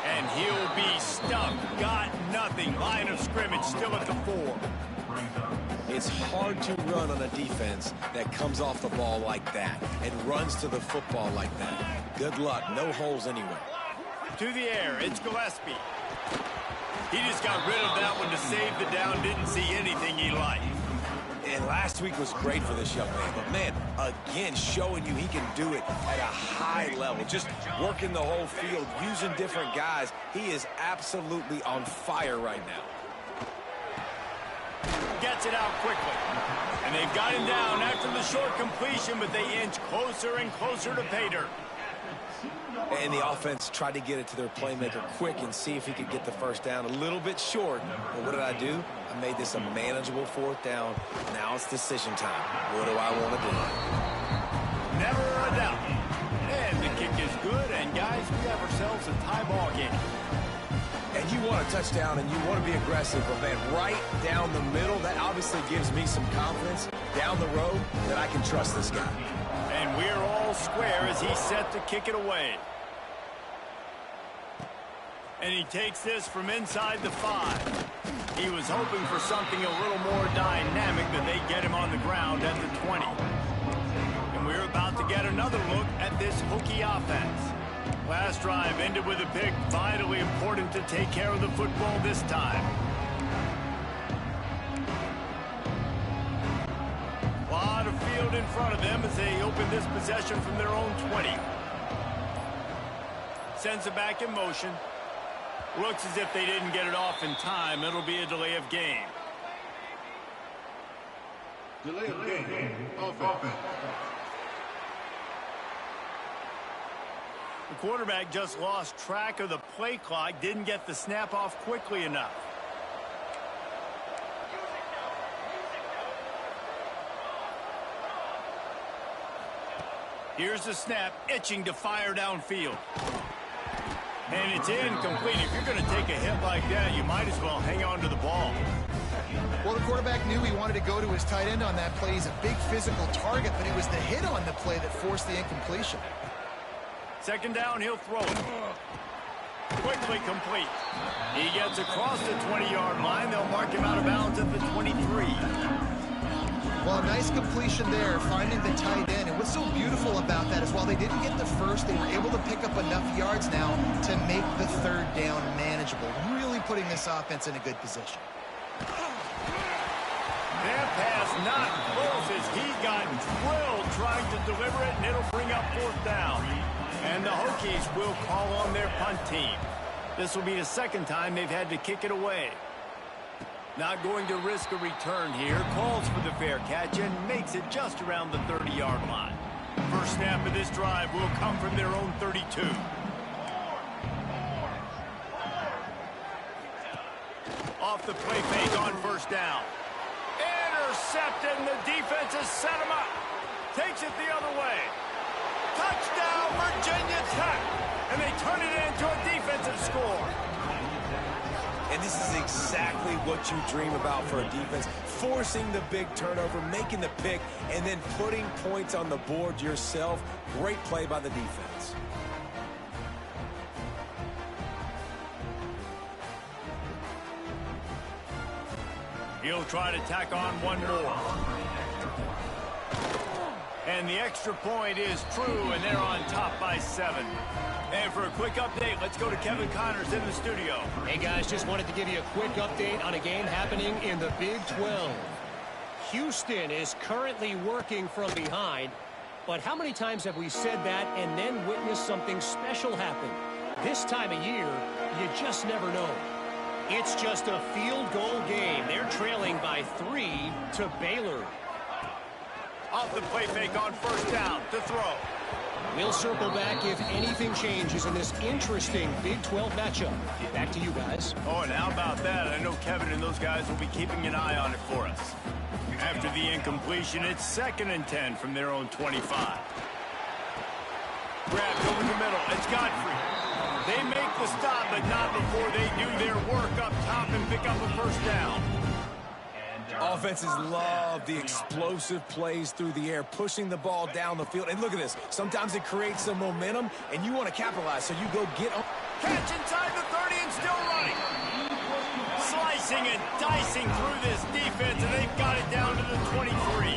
Speaker 1: And he'll be stumped. Got nothing. Line of scrimmage still at the 4.
Speaker 3: It's hard to run on a defense that comes off the ball like that and runs to the football like that. Good luck. No holes anyway.
Speaker 1: To the air. It's Gillespie. He just got rid of that one to save the down. Didn't see anything he liked.
Speaker 3: And last week was great for this young man. But, man, again, showing you he can do it at a high level. Just working the whole field, using different guys. He is absolutely on fire right now.
Speaker 1: gets it out quickly. And they've got him down after the short completion, but they inch closer and closer to pay dirt.
Speaker 3: And the offense tried to get it to their playmaker quick and see if he could get the first down. A little bit short, but what did I do? I made this a manageable fourth down. Now it's decision time. What do I want to do?
Speaker 1: Never a doubt. And the kick is good, and guys, we have ourselves a tie ball game.
Speaker 3: And you want a touchdown, and you want to be aggressive, but man, right down the middle, that obviously gives me some confidence down the road that I can trust this guy.
Speaker 1: And we're all square as he's set to kick it away. And he takes this from inside the 5. He was hoping for something a little more dynamic, but they get him on the ground at the 20. And we're about to get another look at this Hokie offense. Last drive ended with a pick. Vitally important to take care of the football this time. A lot of field in front of them as they open this possession from their own 20. Sends it back in motion. Looks as if they didn't get it off in time. It'll be a delay of game.
Speaker 7: Delay of game. Offense.
Speaker 1: The quarterback just lost track of the play clock. Didn't get the snap off quickly enough. Here's the snap, itching to fire downfield. And it's incomplete. If you're going to take a hit like that, you might as well hang on to the ball.
Speaker 2: Well, the quarterback knew he wanted to go to his tight end on that play. He's a big physical target, but it was the hit on the play that forced the incompletion.
Speaker 1: Second down, he'll throw it. Quickly complete. He gets across the 20-yard line. They'll mark him out of bounds at the 23.
Speaker 2: Well, a nice completion there, finding the tight end. And what's so beautiful about that is while they didn't get the first, they were able to pick up enough yards now to make the third down manageable. Really putting this offense in a good position.
Speaker 1: That pass not close as he got drilled trying to deliver it, and it'll bring up fourth down. And the Hokies will call on their punt team. This will be the second time they've had to kick it away. Not going to risk a return here. Calls for the fair catch and makes it just around the 30-yard line. First snap of this drive will come from their own 32. Off the play fake on first down. Intercepted, and the defense has set him up. Takes it the other way. Touchdown, Virginia Tech. And they turn it into a defensive score.
Speaker 3: And this is exactly what you dream about for a defense. Forcing the big turnover, making the pick, and then putting points on the board yourself. Great play by the defense.
Speaker 1: He'll try to tack on one more. And the extra point is true, and they're on top by 7. And for a quick update, let's go to Kevin Connors in the studio.
Speaker 6: Hey, guys, just wanted to give you a quick update on a game happening in the Big 12. Houston is currently working from behind, but how many times have we said that and then witnessed something special happen? This time of year, you just never know. It's just a field goal game. They're trailing by 3 to Baylor.
Speaker 1: Off the play fake on first down to throw.
Speaker 6: We'll circle back if anything changes in this interesting Big 12 matchup. Back to you guys.
Speaker 1: Oh, and how about that? I know Kevin and those guys will be keeping an eye on it for us. After the incompletion, it's 2nd and 10 from their own 25. Grabbed over the middle. It's Godfrey. They make the stop, but not before they do their work up top and pick up a first down.
Speaker 3: Offenses love the explosive plays through the air, pushing the ball down the field. And look at this. Sometimes it creates some momentum, and you want to capitalize, so you go get on.
Speaker 1: Catch inside the 30 and still running. Slicing and dicing through this defense, and they've got it down to the 23.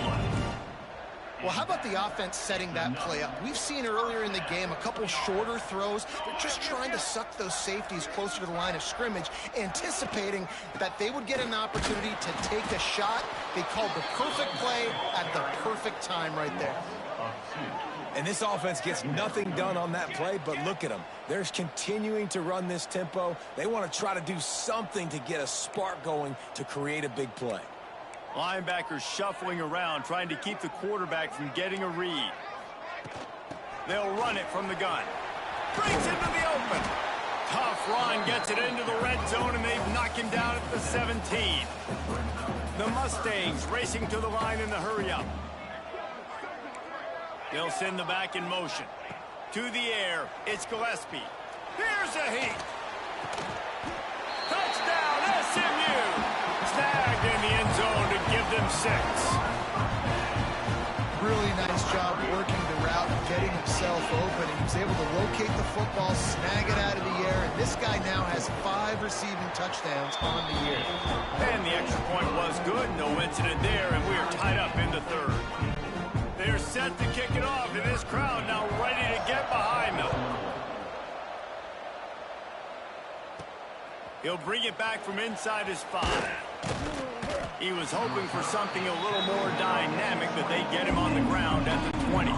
Speaker 2: Well, how about the offense setting that play up? We've seen earlier in the game a couple shorter throws. They're just trying to suck those safeties closer to the line of scrimmage, anticipating that they would get an opportunity to take a shot. They called the perfect play at the perfect time right there.
Speaker 3: And this offense gets nothing done on that play, but look at them. They're continuing to run this tempo. They want to try to do something to get a spark going to create a big play.
Speaker 1: Linebackers shuffling around, trying to keep the quarterback from getting a read. They'll run it from the gun. Brings into the open. Tough run, gets it into the red zone, and they've knocked him down at the 17. The Mustangs racing to the line in the hurry-up. They'll send the back in motion. To the air, it's Gillespie. Here's a heat. Touchdown, SMU! Snagged in the end zone to give them 6.
Speaker 2: Really nice job working the route and getting himself open. He was able to locate the football, snag it out of the air, and this guy now has 5 receiving touchdowns on the year.
Speaker 1: And the extra point was good. No incident there, and we are tied up in the 3rd. They're set to kick it off, and this crowd now ready to get behind them. He'll bring it back from inside his 5. He was hoping for something a little more dynamic, but they get him on the ground at the 20.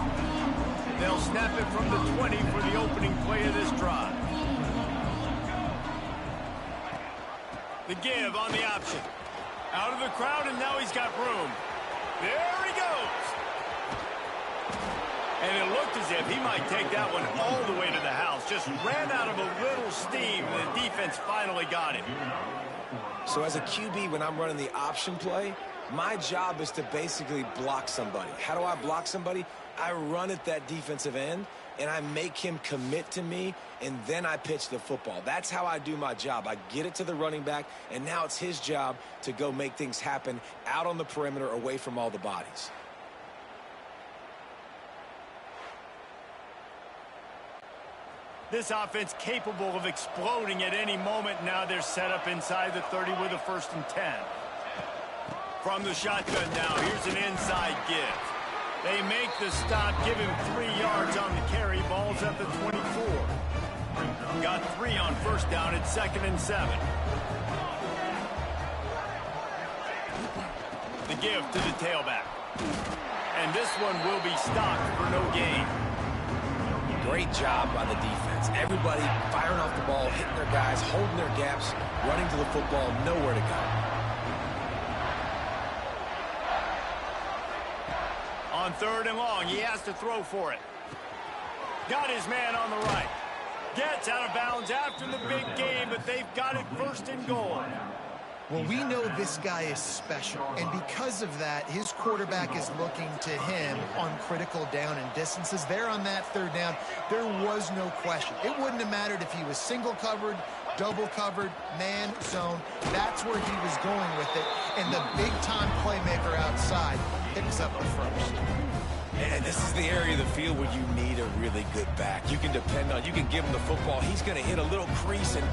Speaker 1: They'll snap it from the 20 for the opening play of this drive. The give on the option. Out of the crowd, and now he's got room. There he goes. And it looked as if he might take that one all the way to the house. Just ran out of a little steam. The defense finally got him.
Speaker 3: So as a QB, when I'm running the option play, my job is to basically block somebody. How do I block somebody? I run at that defensive end, and I make him commit to me, and then I pitch the football. That's how I do my job. I get it to the running back, and now it's his job to go make things happen out on the perimeter away from all the bodies.
Speaker 1: This offense capable of exploding at any moment. Now they're set up inside the 30 with a 1st and 10. From the shotgun now, here's an inside give. They make the stop, give him 3 yards on the carry. Ball's at the 24. Got 3 on 1st down at 2nd and 7. The give to the tailback. And this one will be stopped for no gain.
Speaker 3: Great job by the defense. Everybody firing off the ball, hitting their guys, holding their gaps, running to the football, nowhere to go.
Speaker 1: On 3rd and long, he has to throw for it. Got his man on the right. Gets out of bounds after the big game, but they've got it 1st and goal.
Speaker 2: Well, we know this guy is special, and because of that, his quarterback is looking to him on critical down and distances. There on that 3rd down, there was no question. It wouldn't have mattered if he was single covered, double covered, man, zone. That's where he was going with it, and the big-time playmaker outside picks up the 1st.
Speaker 3: And this is the area of the field where you need a really good back. You can depend on, you can give him the football. He's going to hit a little crease and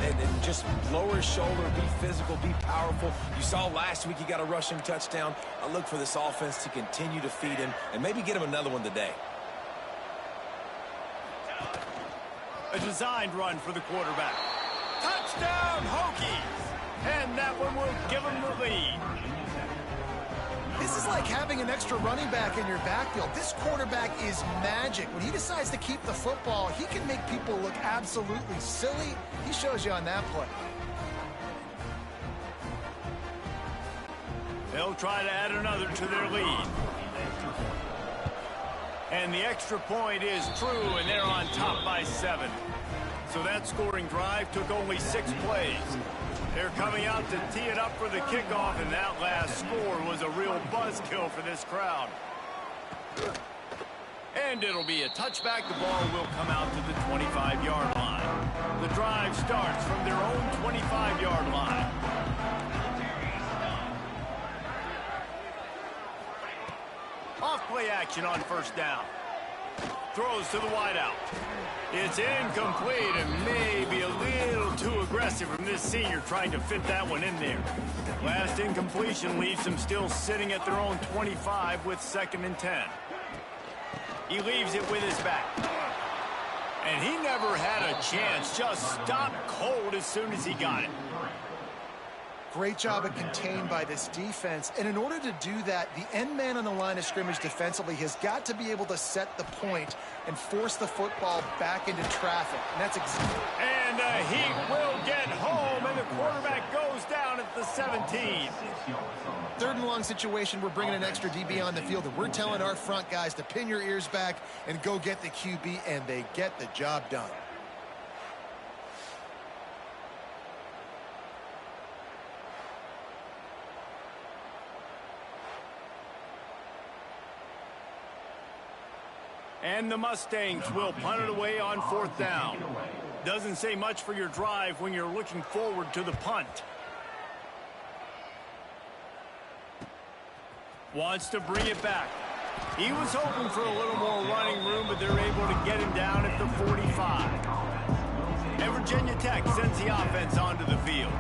Speaker 3: just lower his shoulder, be physical, be powerful. You saw last week he got a rushing touchdown. I look for this offense to continue to feed him and maybe get him another one today.
Speaker 1: A designed run for the quarterback. Touchdown, Hokies! And that one will give him the lead.
Speaker 2: This is like having an extra running back in your backfield. This quarterback is magic. When he decides to keep the football, he can make people look absolutely silly. He shows you on that play.
Speaker 1: They'll try to add another to their lead. And the extra point is true, and they're on top by 7. So that scoring drive took only 6 plays. They're coming out to tee it up for the kickoff, and that last score was a real buzzkill for this crowd. And it'll be a touchback. The ball will come out to the 25-yard line. The drive starts from their own 25-yard line. Off play action on 1st down. Throws to the wideout. It's incomplete and maybe a little too aggressive from this senior trying to fit that one in there. Last incompletion leaves them still sitting at their own 25 with 2nd and 10. He leaves it with his back. And he never had a chance. Just stopped cold as soon as he got it.
Speaker 2: Great job of contained by this defense. And in order to do that, the end man on the line of scrimmage defensively has got to be able to set the point and force the football back into traffic. And that's exactly.
Speaker 1: And he will get home, and the quarterback goes down at the 17.
Speaker 2: Third and long situation, we're bringing an extra DB on the field, and we're telling our front guys to pin your ears back and go get the QB, and they get the job done.
Speaker 1: And the Mustangs will punt it away on 4th down. Doesn't say much for your drive when you're looking forward to the punt. Wants to bring it back. He was hoping for a little more running room, but they're able to get him down at the 45. And Virginia Tech sends the offense onto the field.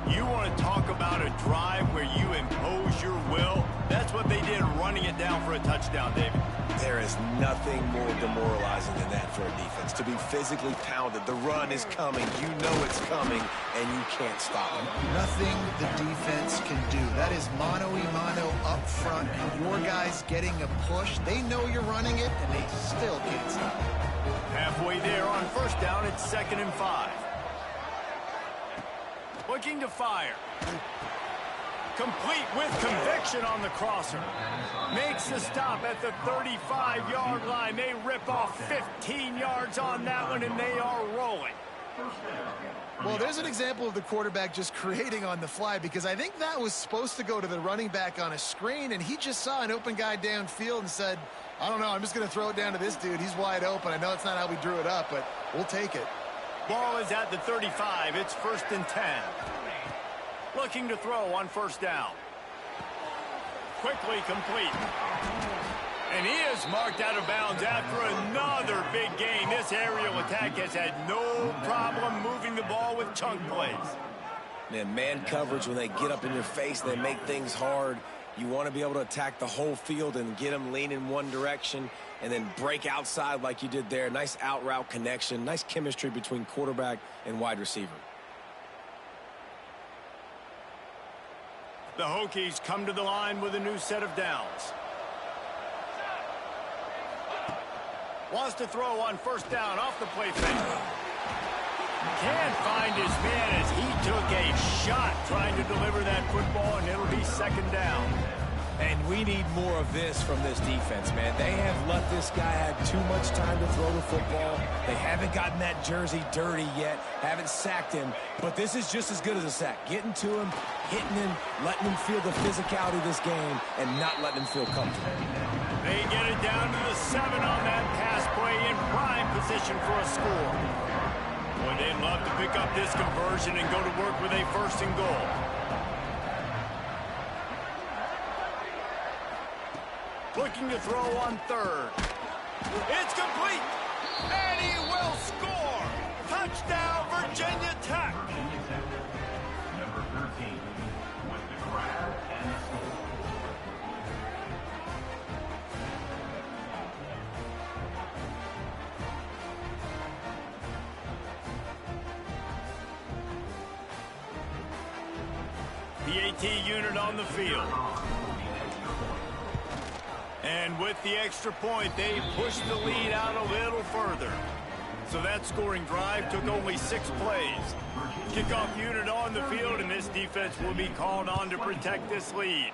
Speaker 1: You want to talk about a drive where you impose your will? That's what they did, running it down for a touchdown, David.
Speaker 3: There is nothing more demoralizing than that for a defense. To be physically pounded, the run is coming, you know it's coming, and you can't stop it.
Speaker 2: Nothing the defense can do. That is mano-a-mano up front, and your guys getting a push. They know you're running it, and they still can't stop it.
Speaker 1: Halfway there on 1st down, it's 2nd and 5. Looking to fire. Complete with conviction on the crosser. Makes the stop at the 35-yard line. They rip off 15 yards on that one, and they are rolling.
Speaker 2: Well, there's an example of the quarterback just creating on the fly, because I think that was supposed to go to the running back on a screen, and he just saw an open guy downfield and said, I don't know, I'm just going to throw it down to this dude. He's wide open. I know it's not how we drew it up, but we'll take it.
Speaker 1: Ball is at the 35. It's 1st and 10. Looking to throw on 1st down. Quickly complete. And he is marked out of bounds after another big gain. This aerial attack has had no problem moving the ball with chunk plays.
Speaker 3: Man coverage, when they get up in your face, they make things hard. You want to be able to attack the whole field and get them lean in one direction and then break outside like you did there. Nice out route connection, nice chemistry between quarterback and wide receiver.
Speaker 1: The Hokies come to the line with a new set of downs. Wants to throw on 1st down off the play fake. Can't find his man as he took a shot trying to deliver that football, and it'll be 2nd down.
Speaker 3: And we need more of this from this defense, man. They have let this guy have too much time to throw the football. They haven't gotten that jersey dirty yet, haven't sacked him, but this is just as good as a sack. Getting to him, hitting him, letting him feel the physicality of this game, and not letting him feel comfortable.
Speaker 1: They get it down to the 7 on that pass play, in prime position for a score. Boy, they'd love to pick up this conversion and go to work with a 1st and goal. Looking to throw on 3rd. It's complete, and he will score. Touchdown, Virginia Tech.
Speaker 4: Number 13 with the grab and score.
Speaker 1: The AT unit on the field. And with the extra point, they pushed the lead out a little further. So that scoring drive took only 6 plays. Kickoff unit on the field, and this defense will be called on to protect this lead.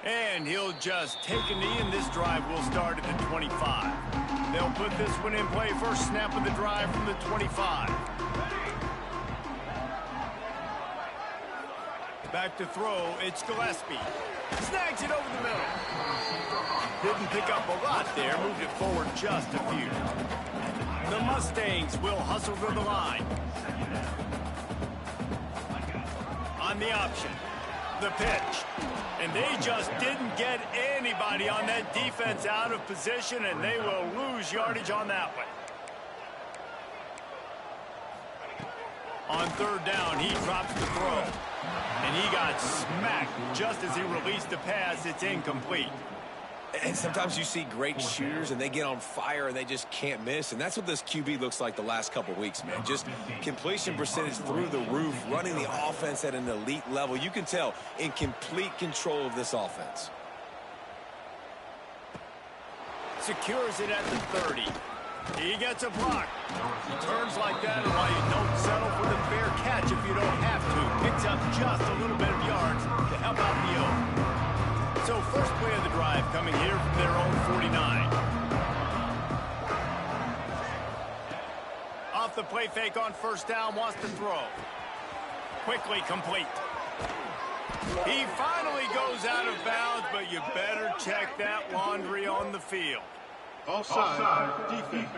Speaker 1: And he'll just take a knee, and this drive will start at the 25. They'll put this one in play. First snap of the drive from the 25. Back to throw, it's Gillespie. Snags it over the middle. Didn't pick up a lot there, moved it forward just a few. The Mustangs will hustle to the line. On the option, the pitch. And they just didn't get anybody on that defense out of position, and they will lose yardage on that one. On 3rd down, he drops the throw. And he got smacked just as he released the pass. It's incomplete.
Speaker 3: And sometimes you see great shooters and they get on fire and they just can't miss. And that's what this QB looks like the last couple weeks, man. Just completion percentage through the roof, running the offense at an elite level. You can tell in complete control of this offense.
Speaker 1: Secures it at the 30. He gets a block. Turns like that are why you don't settle for the fair catch if you don't have to. Picks up just a little bit of yards to help out the O. So first play of the drive coming here from their own 49. Off the play fake on first down, wants to throw. Quickly complete. He finally goes out of bounds, but you better check that laundry on the field.
Speaker 7: Offside defense.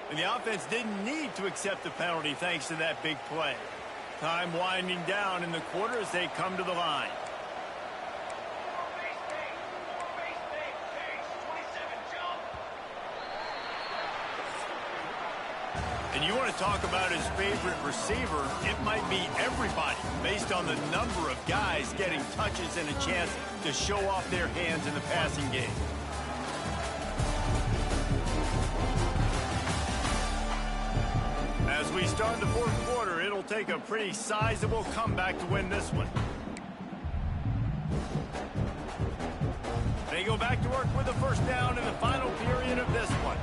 Speaker 1: And the offense didn't need to accept the penalty thanks to that big play. Time winding down in the quarter as they come to the line. And you want to talk about his favorite receiver, it might be everybody based on the number of guys getting touches and a chance to show off their hands in the passing game. As we start the fourth quarter, it'll take a pretty sizable comeback to win this one. They go back to work with a first down in the final period of this one.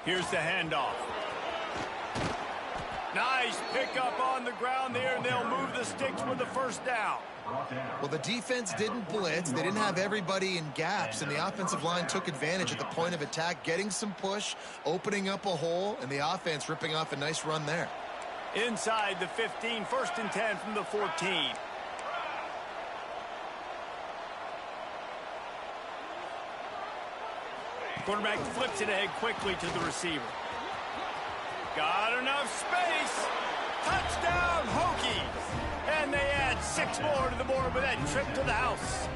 Speaker 1: Here's the handoff. Nice pickup on the ground there, and they'll move the sticks with the first down.
Speaker 2: Well, the defense didn't blitz. They didn't have everybody in gaps, and the offensive line took advantage at the point of attack, getting some push, opening up a hole, and the offense ripping off a nice run there.
Speaker 1: Inside the 15, first and 10 from the 14. Quarterback flips it ahead quickly to the receiver. Got enough space. Touchdown, Hokies. And they add 6 more to the board with that trip to the house.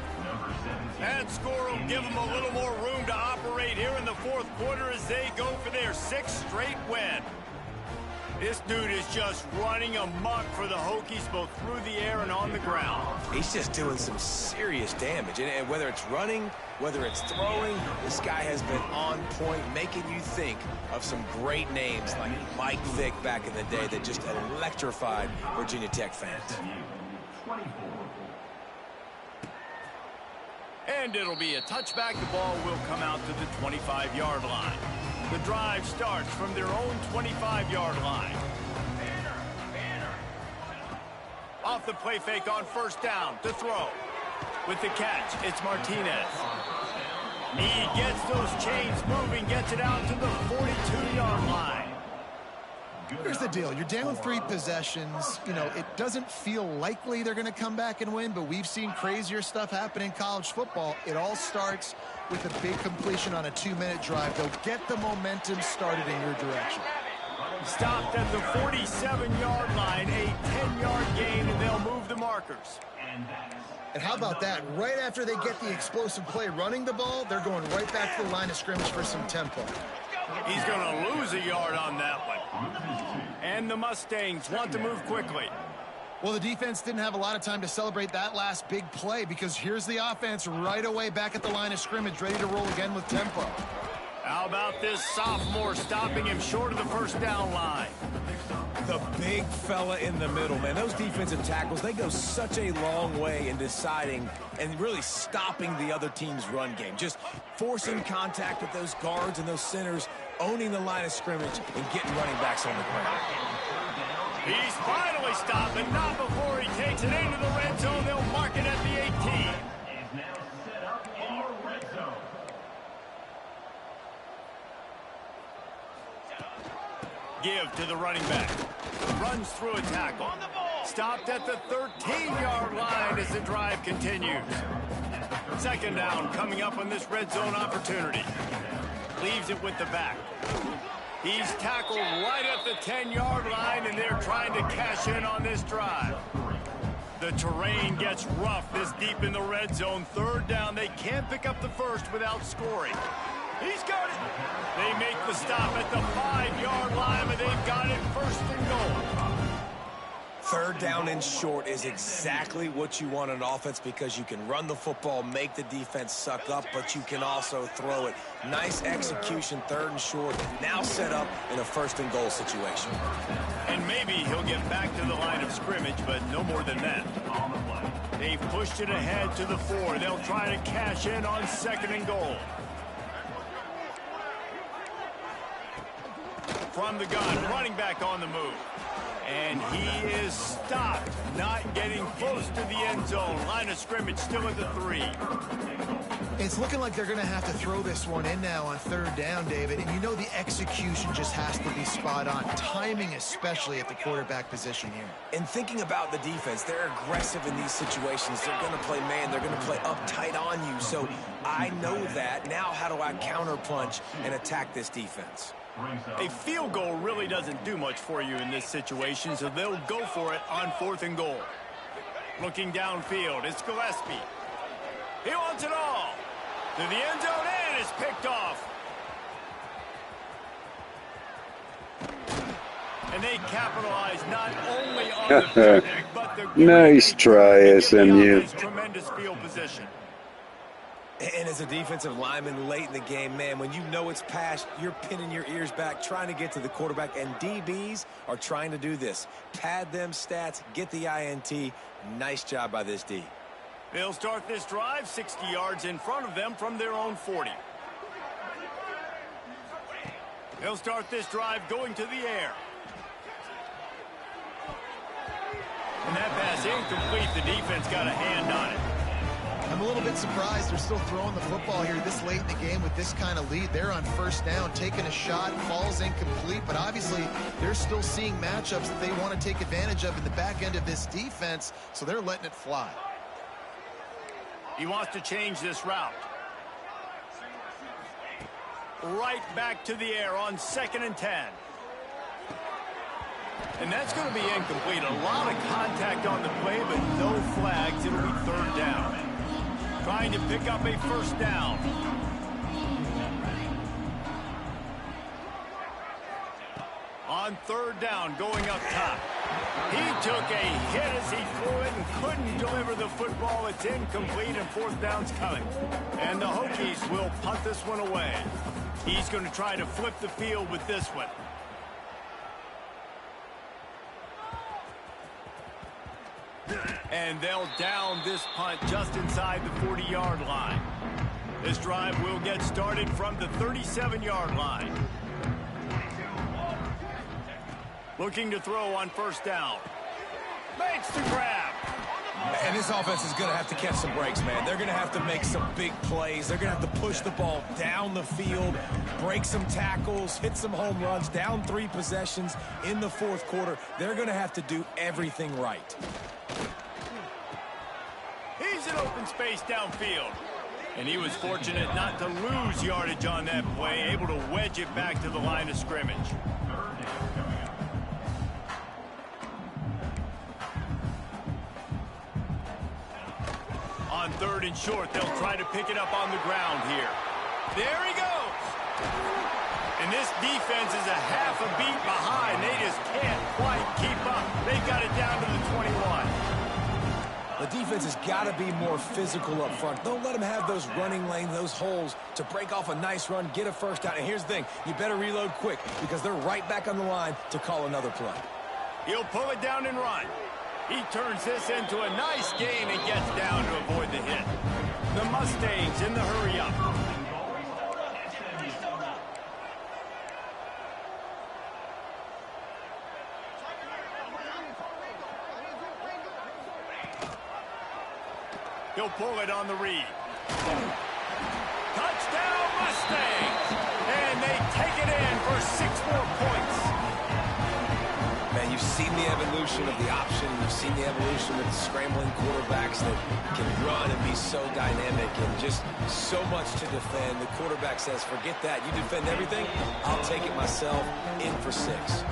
Speaker 1: That score will give them a little more room to operate here in the fourth quarter as they go for their 6th straight win. This dude is just running amok for the Hokies both through the air and on the ground.
Speaker 3: He's just doing some serious damage. And whether it's running, whether it's throwing, this guy has been on point, making you think of some great names like Mike Vick back in the day that just electrified Virginia Tech fans.
Speaker 1: And it'll be a touchback. The ball will come out to the 25-yard line. The drive starts from their own 25-yard line. Off the play fake on first down to throw. With the catch, it's Martinez. He gets those chains moving, gets it out to the 42-yard line.
Speaker 2: Here's the deal. You're down 3 possessions. You know, it doesn't feel likely they're going to come back and win, but we've seen crazier stuff happen in college football. It all starts with a big completion on a 2-minute drive. They'll get the momentum started in your direction.
Speaker 1: Stopped at the 47-yard line, a 10-yard gain, and they'll move the markers.
Speaker 2: And how about that? Right after they get the explosive play running the ball, they're going right back to the line of scrimmage for some tempo.
Speaker 1: He's going to lose a yard on that one. And the Mustangs want to move quickly.
Speaker 2: Well, the defense didn't have a lot of time to celebrate that last big play because here's the offense right away back at the line of scrimmage, ready to roll again with tempo.
Speaker 1: How about this sophomore stopping him short of the first down line?
Speaker 3: The big fella in the middle, man. Those defensive tackles, they go such a long way in deciding and really stopping the other team's run game. Just forcing contact with those guards and those centers, owning the line of scrimmage, and getting running backs on the ground.
Speaker 1: He's finally stopped, but not before he takes it into the red zone. They'll mark it at the 18. Give to the running back. Runs through a tackle. Stopped at the 13-yard line as the drive continues. Second down coming up on this red zone opportunity. Leaves it with the back. He's tackled right at the 10-yard line, and they're trying to cash in on this drive. The terrain gets rough this deep in the red zone. Third down, they can't pick up the first without scoring. He's got it. They make the stop at the 5-yard line, but they've got it first and goal.
Speaker 3: Third down and short is exactly what you want on offense because you can run the football, make the defense suck up, but you can also throw it. Nice execution, third and short, now set up in a first and goal situation.
Speaker 1: And maybe he'll get back to the line of scrimmage, but no more than that. They've pushed it ahead to the 4. They'll try to cash in on second and goal. From the gun, running back on the move. And he is stopped, not getting close to the end zone. Line of scrimmage still at the 3.
Speaker 2: It's looking like they're going to have to throw this one in now on third down, David. And you know the execution just has to be spot on. Timing especially at the quarterback position here.
Speaker 3: And thinking about the defense, they're aggressive in these situations. They're going to play man. They're going to play uptight on you. So I know that. Now how do I counterpunch and attack this defense?
Speaker 1: A field goal really doesn't do much for you in this situation, so they'll go for it on fourth and goal. Looking downfield, it's Gillespie. He wants it all. To the end zone, and it's picked off. And they capitalize not only on the panic, but the
Speaker 5: nice try, SMU.
Speaker 1: Tremendous field position.
Speaker 3: And as a defensive lineman late in the game, man, when you know it's past, you're pinning your ears back, trying to get to the quarterback, and DBs are trying to do this. Pad them stats, get the INT. Nice job by this D.
Speaker 1: They'll start this drive 60 yards in front of them from their own 40. They'll start this drive going to the air. And that pass incomplete. The defense got a hand on it.
Speaker 2: I'm a little bit surprised they're still throwing the football here this late in the game with this kind of lead. They're on first down, taking a shot, falls incomplete, but obviously they're still seeing matchups that they want to take advantage of in the back end of this defense, so they're letting it fly.
Speaker 1: He wants to change this route. Right back to the air on 2nd and 10. And that's going to be incomplete. A lot of contact on the play, but no flags. It'll be third down. Trying to pick up a first down. On third down, going up top. He took a hit as he threw it and couldn't deliver the football. It's incomplete, and fourth down's coming. And the Hokies will punt this one away. He's going to try to flip the field with this one. And they'll down this punt just inside the 40-yard line. This drive will get started from the 37-yard line. Looking to throw on first down. Makes the grab.
Speaker 3: And this offense is going to have to catch some breaks, man. They're going to have to make some big plays. They're going to have to push the ball down the field, break some tackles, hit some home runs, down 3 possessions in the fourth quarter. They're going to have to do everything right.
Speaker 1: He's in open space downfield. And he was fortunate not to lose yardage on that play, able to wedge it back to the line of scrimmage. On third and short, they'll try to pick it up on the ground here. There he goes. And this defense is a half a beat behind. They just can't quite keep up. They've got it down to the 21.
Speaker 3: The defense has got to be more physical up front. Don't let them have those running lanes, those holes to break off a nice run, get a first down. And here's the thing, you better reload quick because they're right back on the line to call another play.
Speaker 1: He'll pull it down and run. He turns this into a nice gain and gets down to avoid the hit. The Mustangs in the hurry-up. He'll pull it on the read. Touchdown Mustangs! And they take it in for 6 more points.
Speaker 3: Man, you've seen the evolution of the option. You've seen the evolution of the scrambling quarterbacks that can run and be so dynamic and just so much to defend. The quarterback says, forget that. You defend everything, I'll take it myself. In for 6.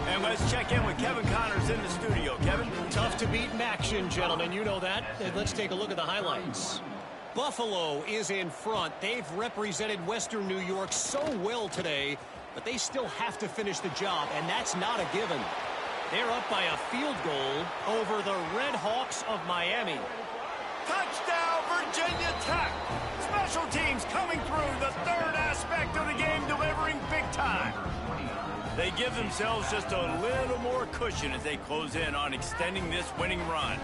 Speaker 1: And let's check in with Kevin Connors in the studio. Kevin?
Speaker 6: Tough to beat in action, gentlemen. You know that. And let's take a look at the highlights. Buffalo is in front. They've represented Western New York so well today, but they still have to finish the job, and that's not a given. They're up by a field goal over the Red Hawks of Miami.
Speaker 1: Touchdown, Virginia Tech. Special teams coming through, the third aspect of the game, delivering big time. They give themselves just a little more cushion as they close in on extending this winning run.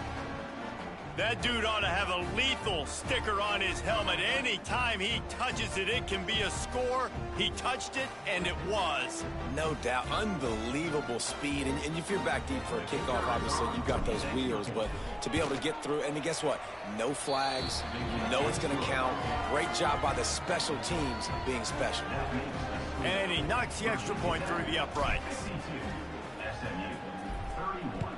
Speaker 1: That dude ought to have a lethal sticker on his helmet. Any time he touches it, it can be a score. He touched it, and it was.
Speaker 3: No doubt. Unbelievable speed. And if you're back deep for a kickoff, obviously, you've got those wheels. But to be able to get through, and then guess what? No flags. You know it's going to count. Great job by the special teams being special.
Speaker 1: And he knocks the extra point through the uprights.
Speaker 4: SMU 31.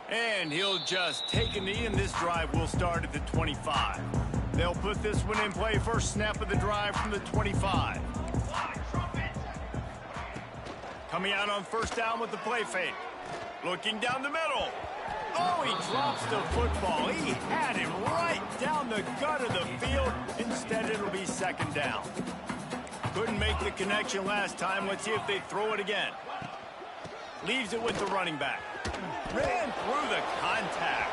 Speaker 1: And he'll just take a knee, and this drive will start at the 25. They'll put this one in play. First snap of the drive from the 25. Coming out on first down with the play fake. Looking down the middle. Oh, he drops the football. He had it right down the gut of the field. Instead, it'll be second down. Couldn't make the connection last time. Let's see if they throw it again. Leaves it with the running back. Ran through the contact.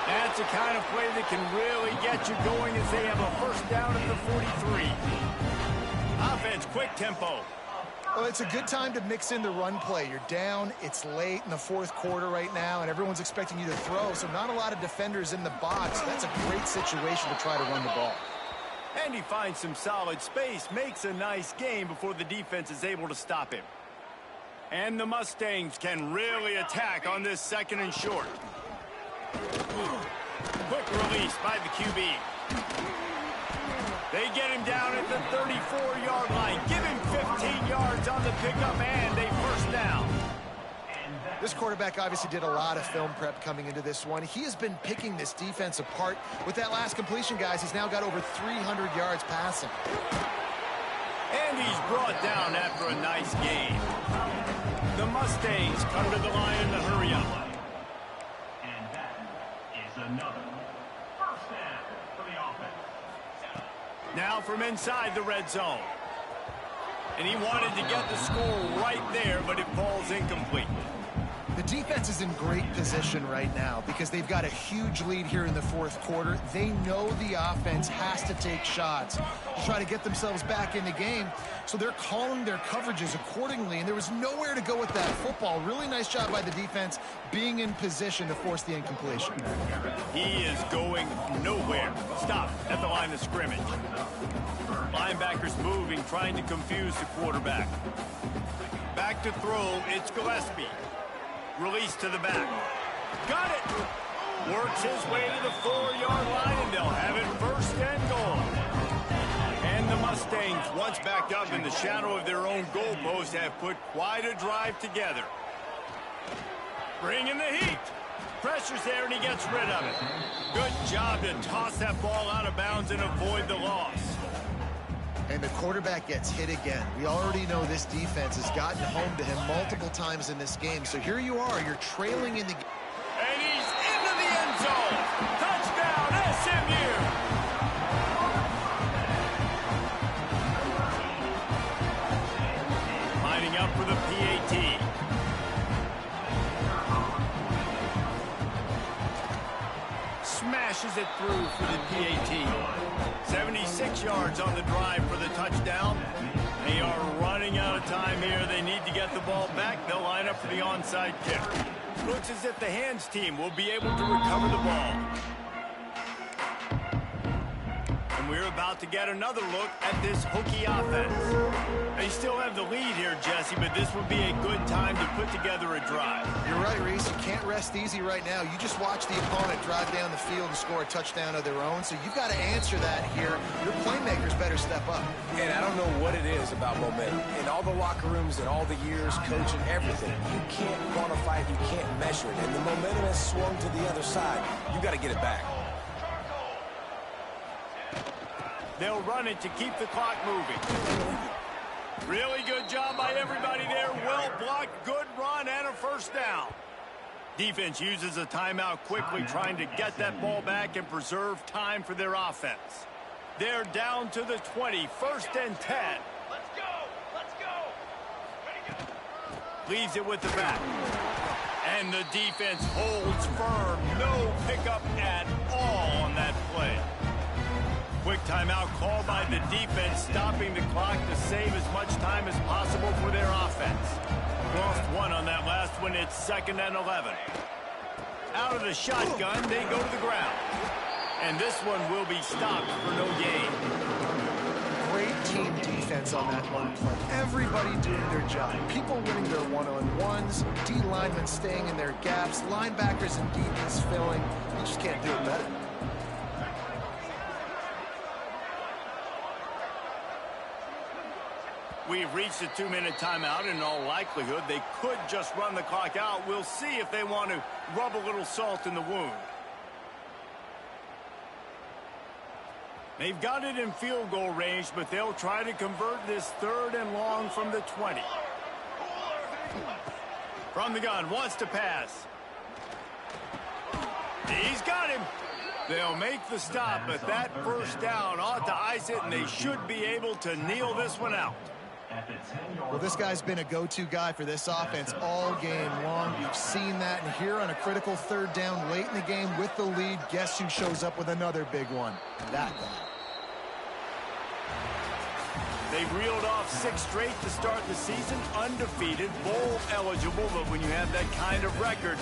Speaker 1: That's the kind of play that can really get you going as they have a first down at the 43. Offense, quick tempo.
Speaker 2: Well, it's a good time to mix in the run play. You're down, it's late in the fourth quarter right now, and everyone's expecting you to throw, so not a lot of defenders in the box. That's a great situation to try to run the ball.
Speaker 1: And he finds some solid space, makes a nice gain before the defense is able to stop him. And the Mustangs can really attack on this second and short. Quick release by the QB. They get him down at the 34-yard line. Give him 15 yards on the pickup and a first down.
Speaker 2: This quarterback obviously did a lot of film prep coming into this one. He has been picking this defense apart. With that last completion, guys, he's now got over 300 yards passing.
Speaker 1: And he's brought down after a nice game. The Mustangs come to the line in the hurry up.
Speaker 4: And that is another first down for the offense.
Speaker 1: Now from inside the red zone. And he wanted to get the score right there, but it falls incomplete.
Speaker 2: The defense is in great position right now because they've got a huge lead here in the fourth quarter. They know the offense has to take shots to try to get themselves back in the game. So they're calling their coverages accordingly, and there was nowhere to go with that football. Really nice job by the defense being in position to force the incompletion.
Speaker 1: He is going nowhere. Stop at the line of scrimmage. Linebackers moving, trying to confuse the quarterback. Back to throw, it's Gillespie. Release to the back. Got it. Works his way to the 4-yard line, and they'll have it first and goal. And the Mustangs, once backed up in the shadow of their own goalpost, have put quite a drive together. Bringing the heat. Pressure's there, and he gets rid of it. Good job to toss that ball out of bounds and avoid the loss.
Speaker 2: And the quarterback gets hit again. We already know this defense has gotten home to him multiple times in this game. So here you are, you're trailing in the game.
Speaker 1: And he's into the end zone. Touchdown, SMU. Lining up for the PAT. Smashes it through for the PAT. 76 yards on the drive for the touchdown. They are running out of time here. They need to get the ball back. They'll line up for the onside kick. Looks as if the hands team will be able to recover the ball. And we're about to get another look at this Hokie offense. They still have the lead here, Jesse, but this would be a good time to put together a drive.
Speaker 2: You're right, Reese. You can't rest easy right now. You just watch the opponent drive down the field and score a touchdown of their own, so you've got to answer that here. Your playmakers better step up.
Speaker 3: And I don't know what it is about momentum. In all the locker rooms and all the years, coaching, everything, you can't quantify it, you can't measure it. And the momentum has swung to the other side. You got to get it back.
Speaker 1: They'll run it to keep the clock moving. Really good job by everybody there. Well blocked, good run, and a first down. Defense uses a timeout quickly, trying to get that ball back and preserve time for their offense. They're down to the 20, first and 10.
Speaker 6: Let's go.
Speaker 1: Leaves it with the back. And the defense holds firm. No pickup at all on that play. Quick timeout called by the defense, stopping the clock to save as much time as possible for their offense. Lost one on that last one. It's 2nd and 11. Out of the shotgun, they go to the ground. And this one will be stopped for no gain.
Speaker 2: Great team defense on that one play. Everybody doing their job. People winning their one-on-ones, D linemen staying in their gaps, linebackers and DBs filling. You just can't do it better.
Speaker 1: We've reached a 2-minute timeout, and in all likelihood, they could just run the clock out. We'll see if they want to rub a little salt in the wound. They've got it in field goal range, but they'll try to convert this 3rd and long from the 20. From the gun, wants to pass. He's got him. They'll make the stop, but that first down ought to ice it, and they should be able to kneel this one out.
Speaker 2: Well, this guy's been a go-to guy for this offense all game long. We've seen that, and here on a critical 3rd down late in the game with the lead, guess who shows up with another big one? That guy.
Speaker 1: They've reeled off 6 straight to start the season, undefeated, bowl eligible, but when you have that kind of record,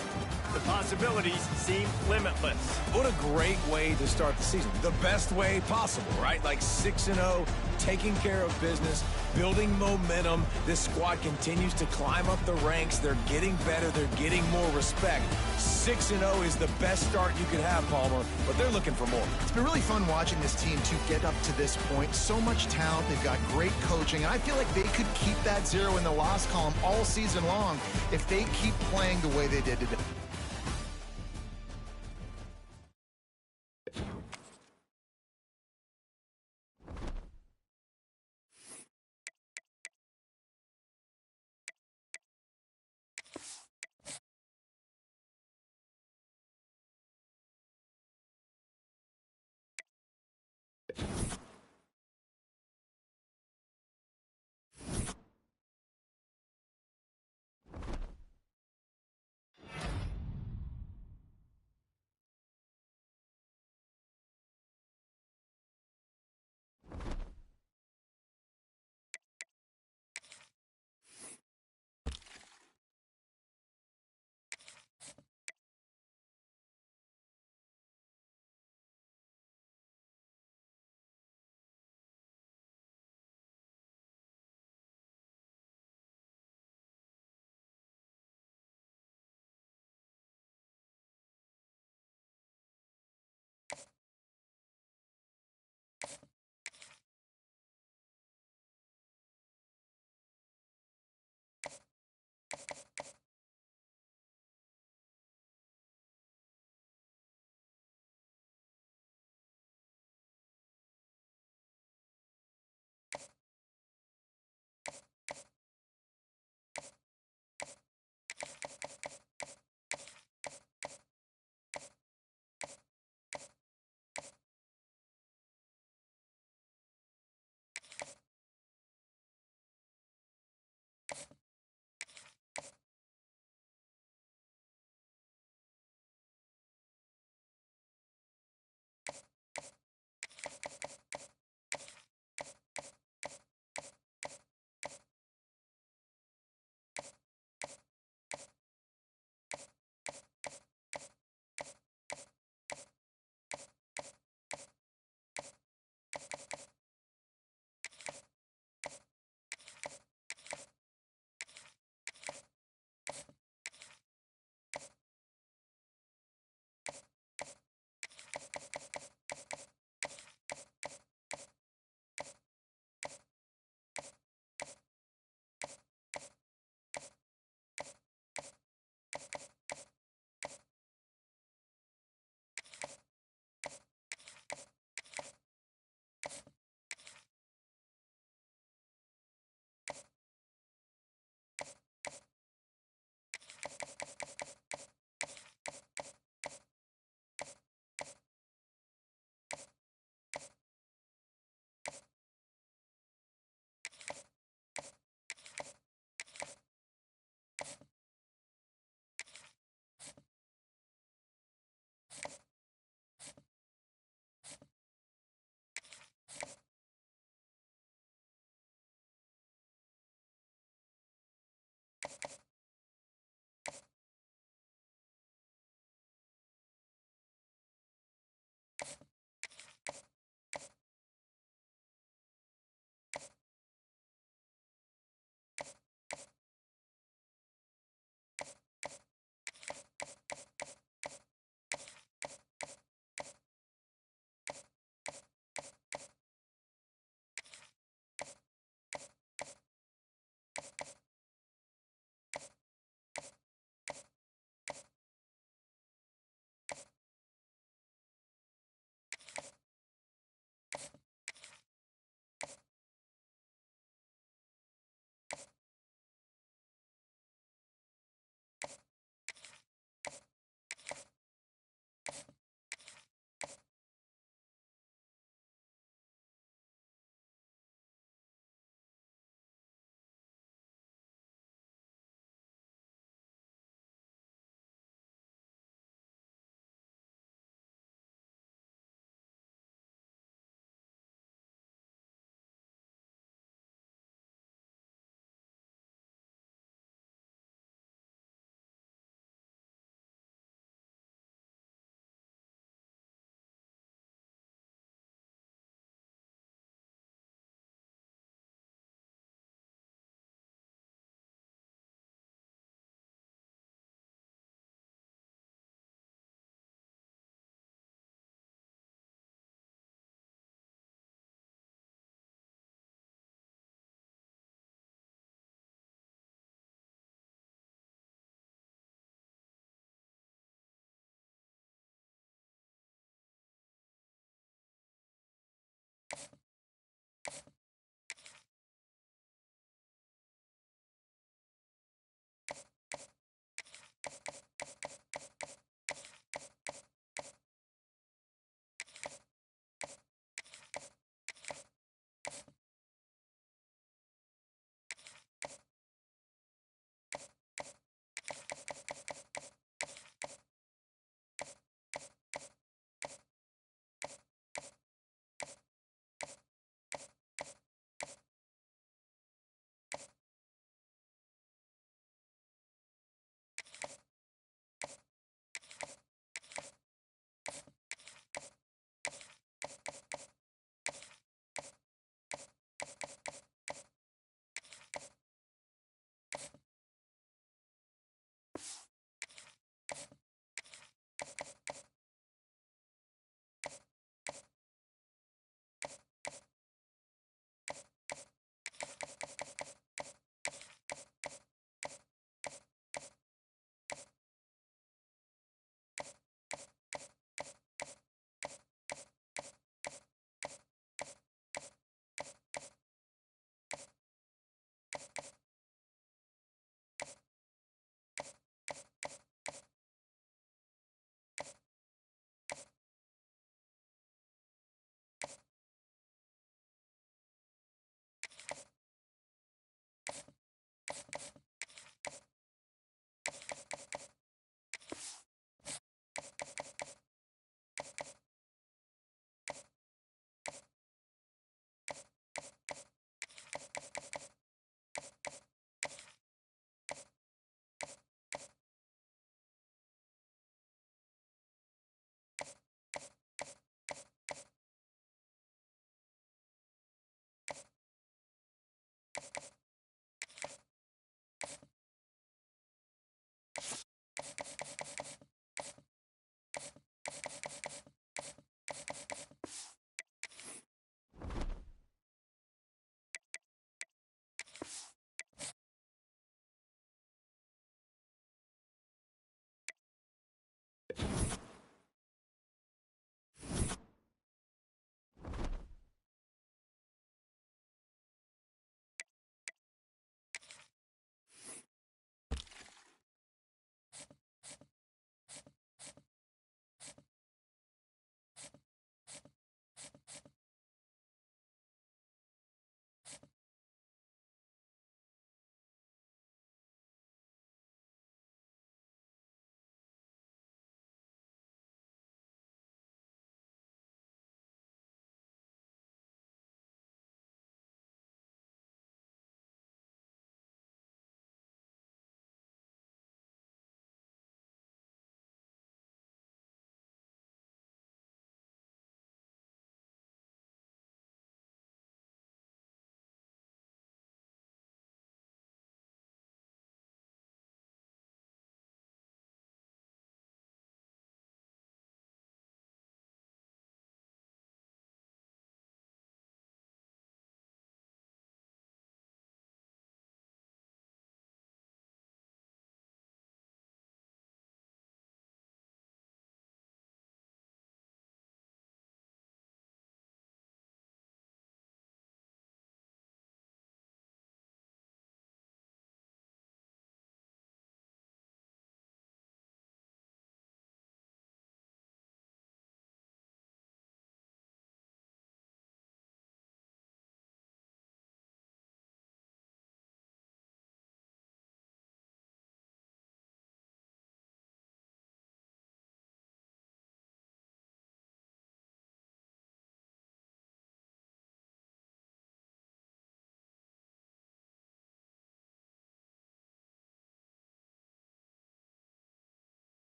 Speaker 1: the possibilities seem limitless.
Speaker 3: What a great way to start the season. The best way possible, right? Like 6-0, taking care of business, building momentum. This squad continues to climb up the ranks. They're getting better. They're getting more respect. 6-0 is the best start you could have, Palmer, but they're looking for more.
Speaker 2: It's been really fun watching this team to get up to this point. So much talent. They've got great coaching, and I feel like they could keep that 0 in the loss column all season long if they keep playing the way they did today.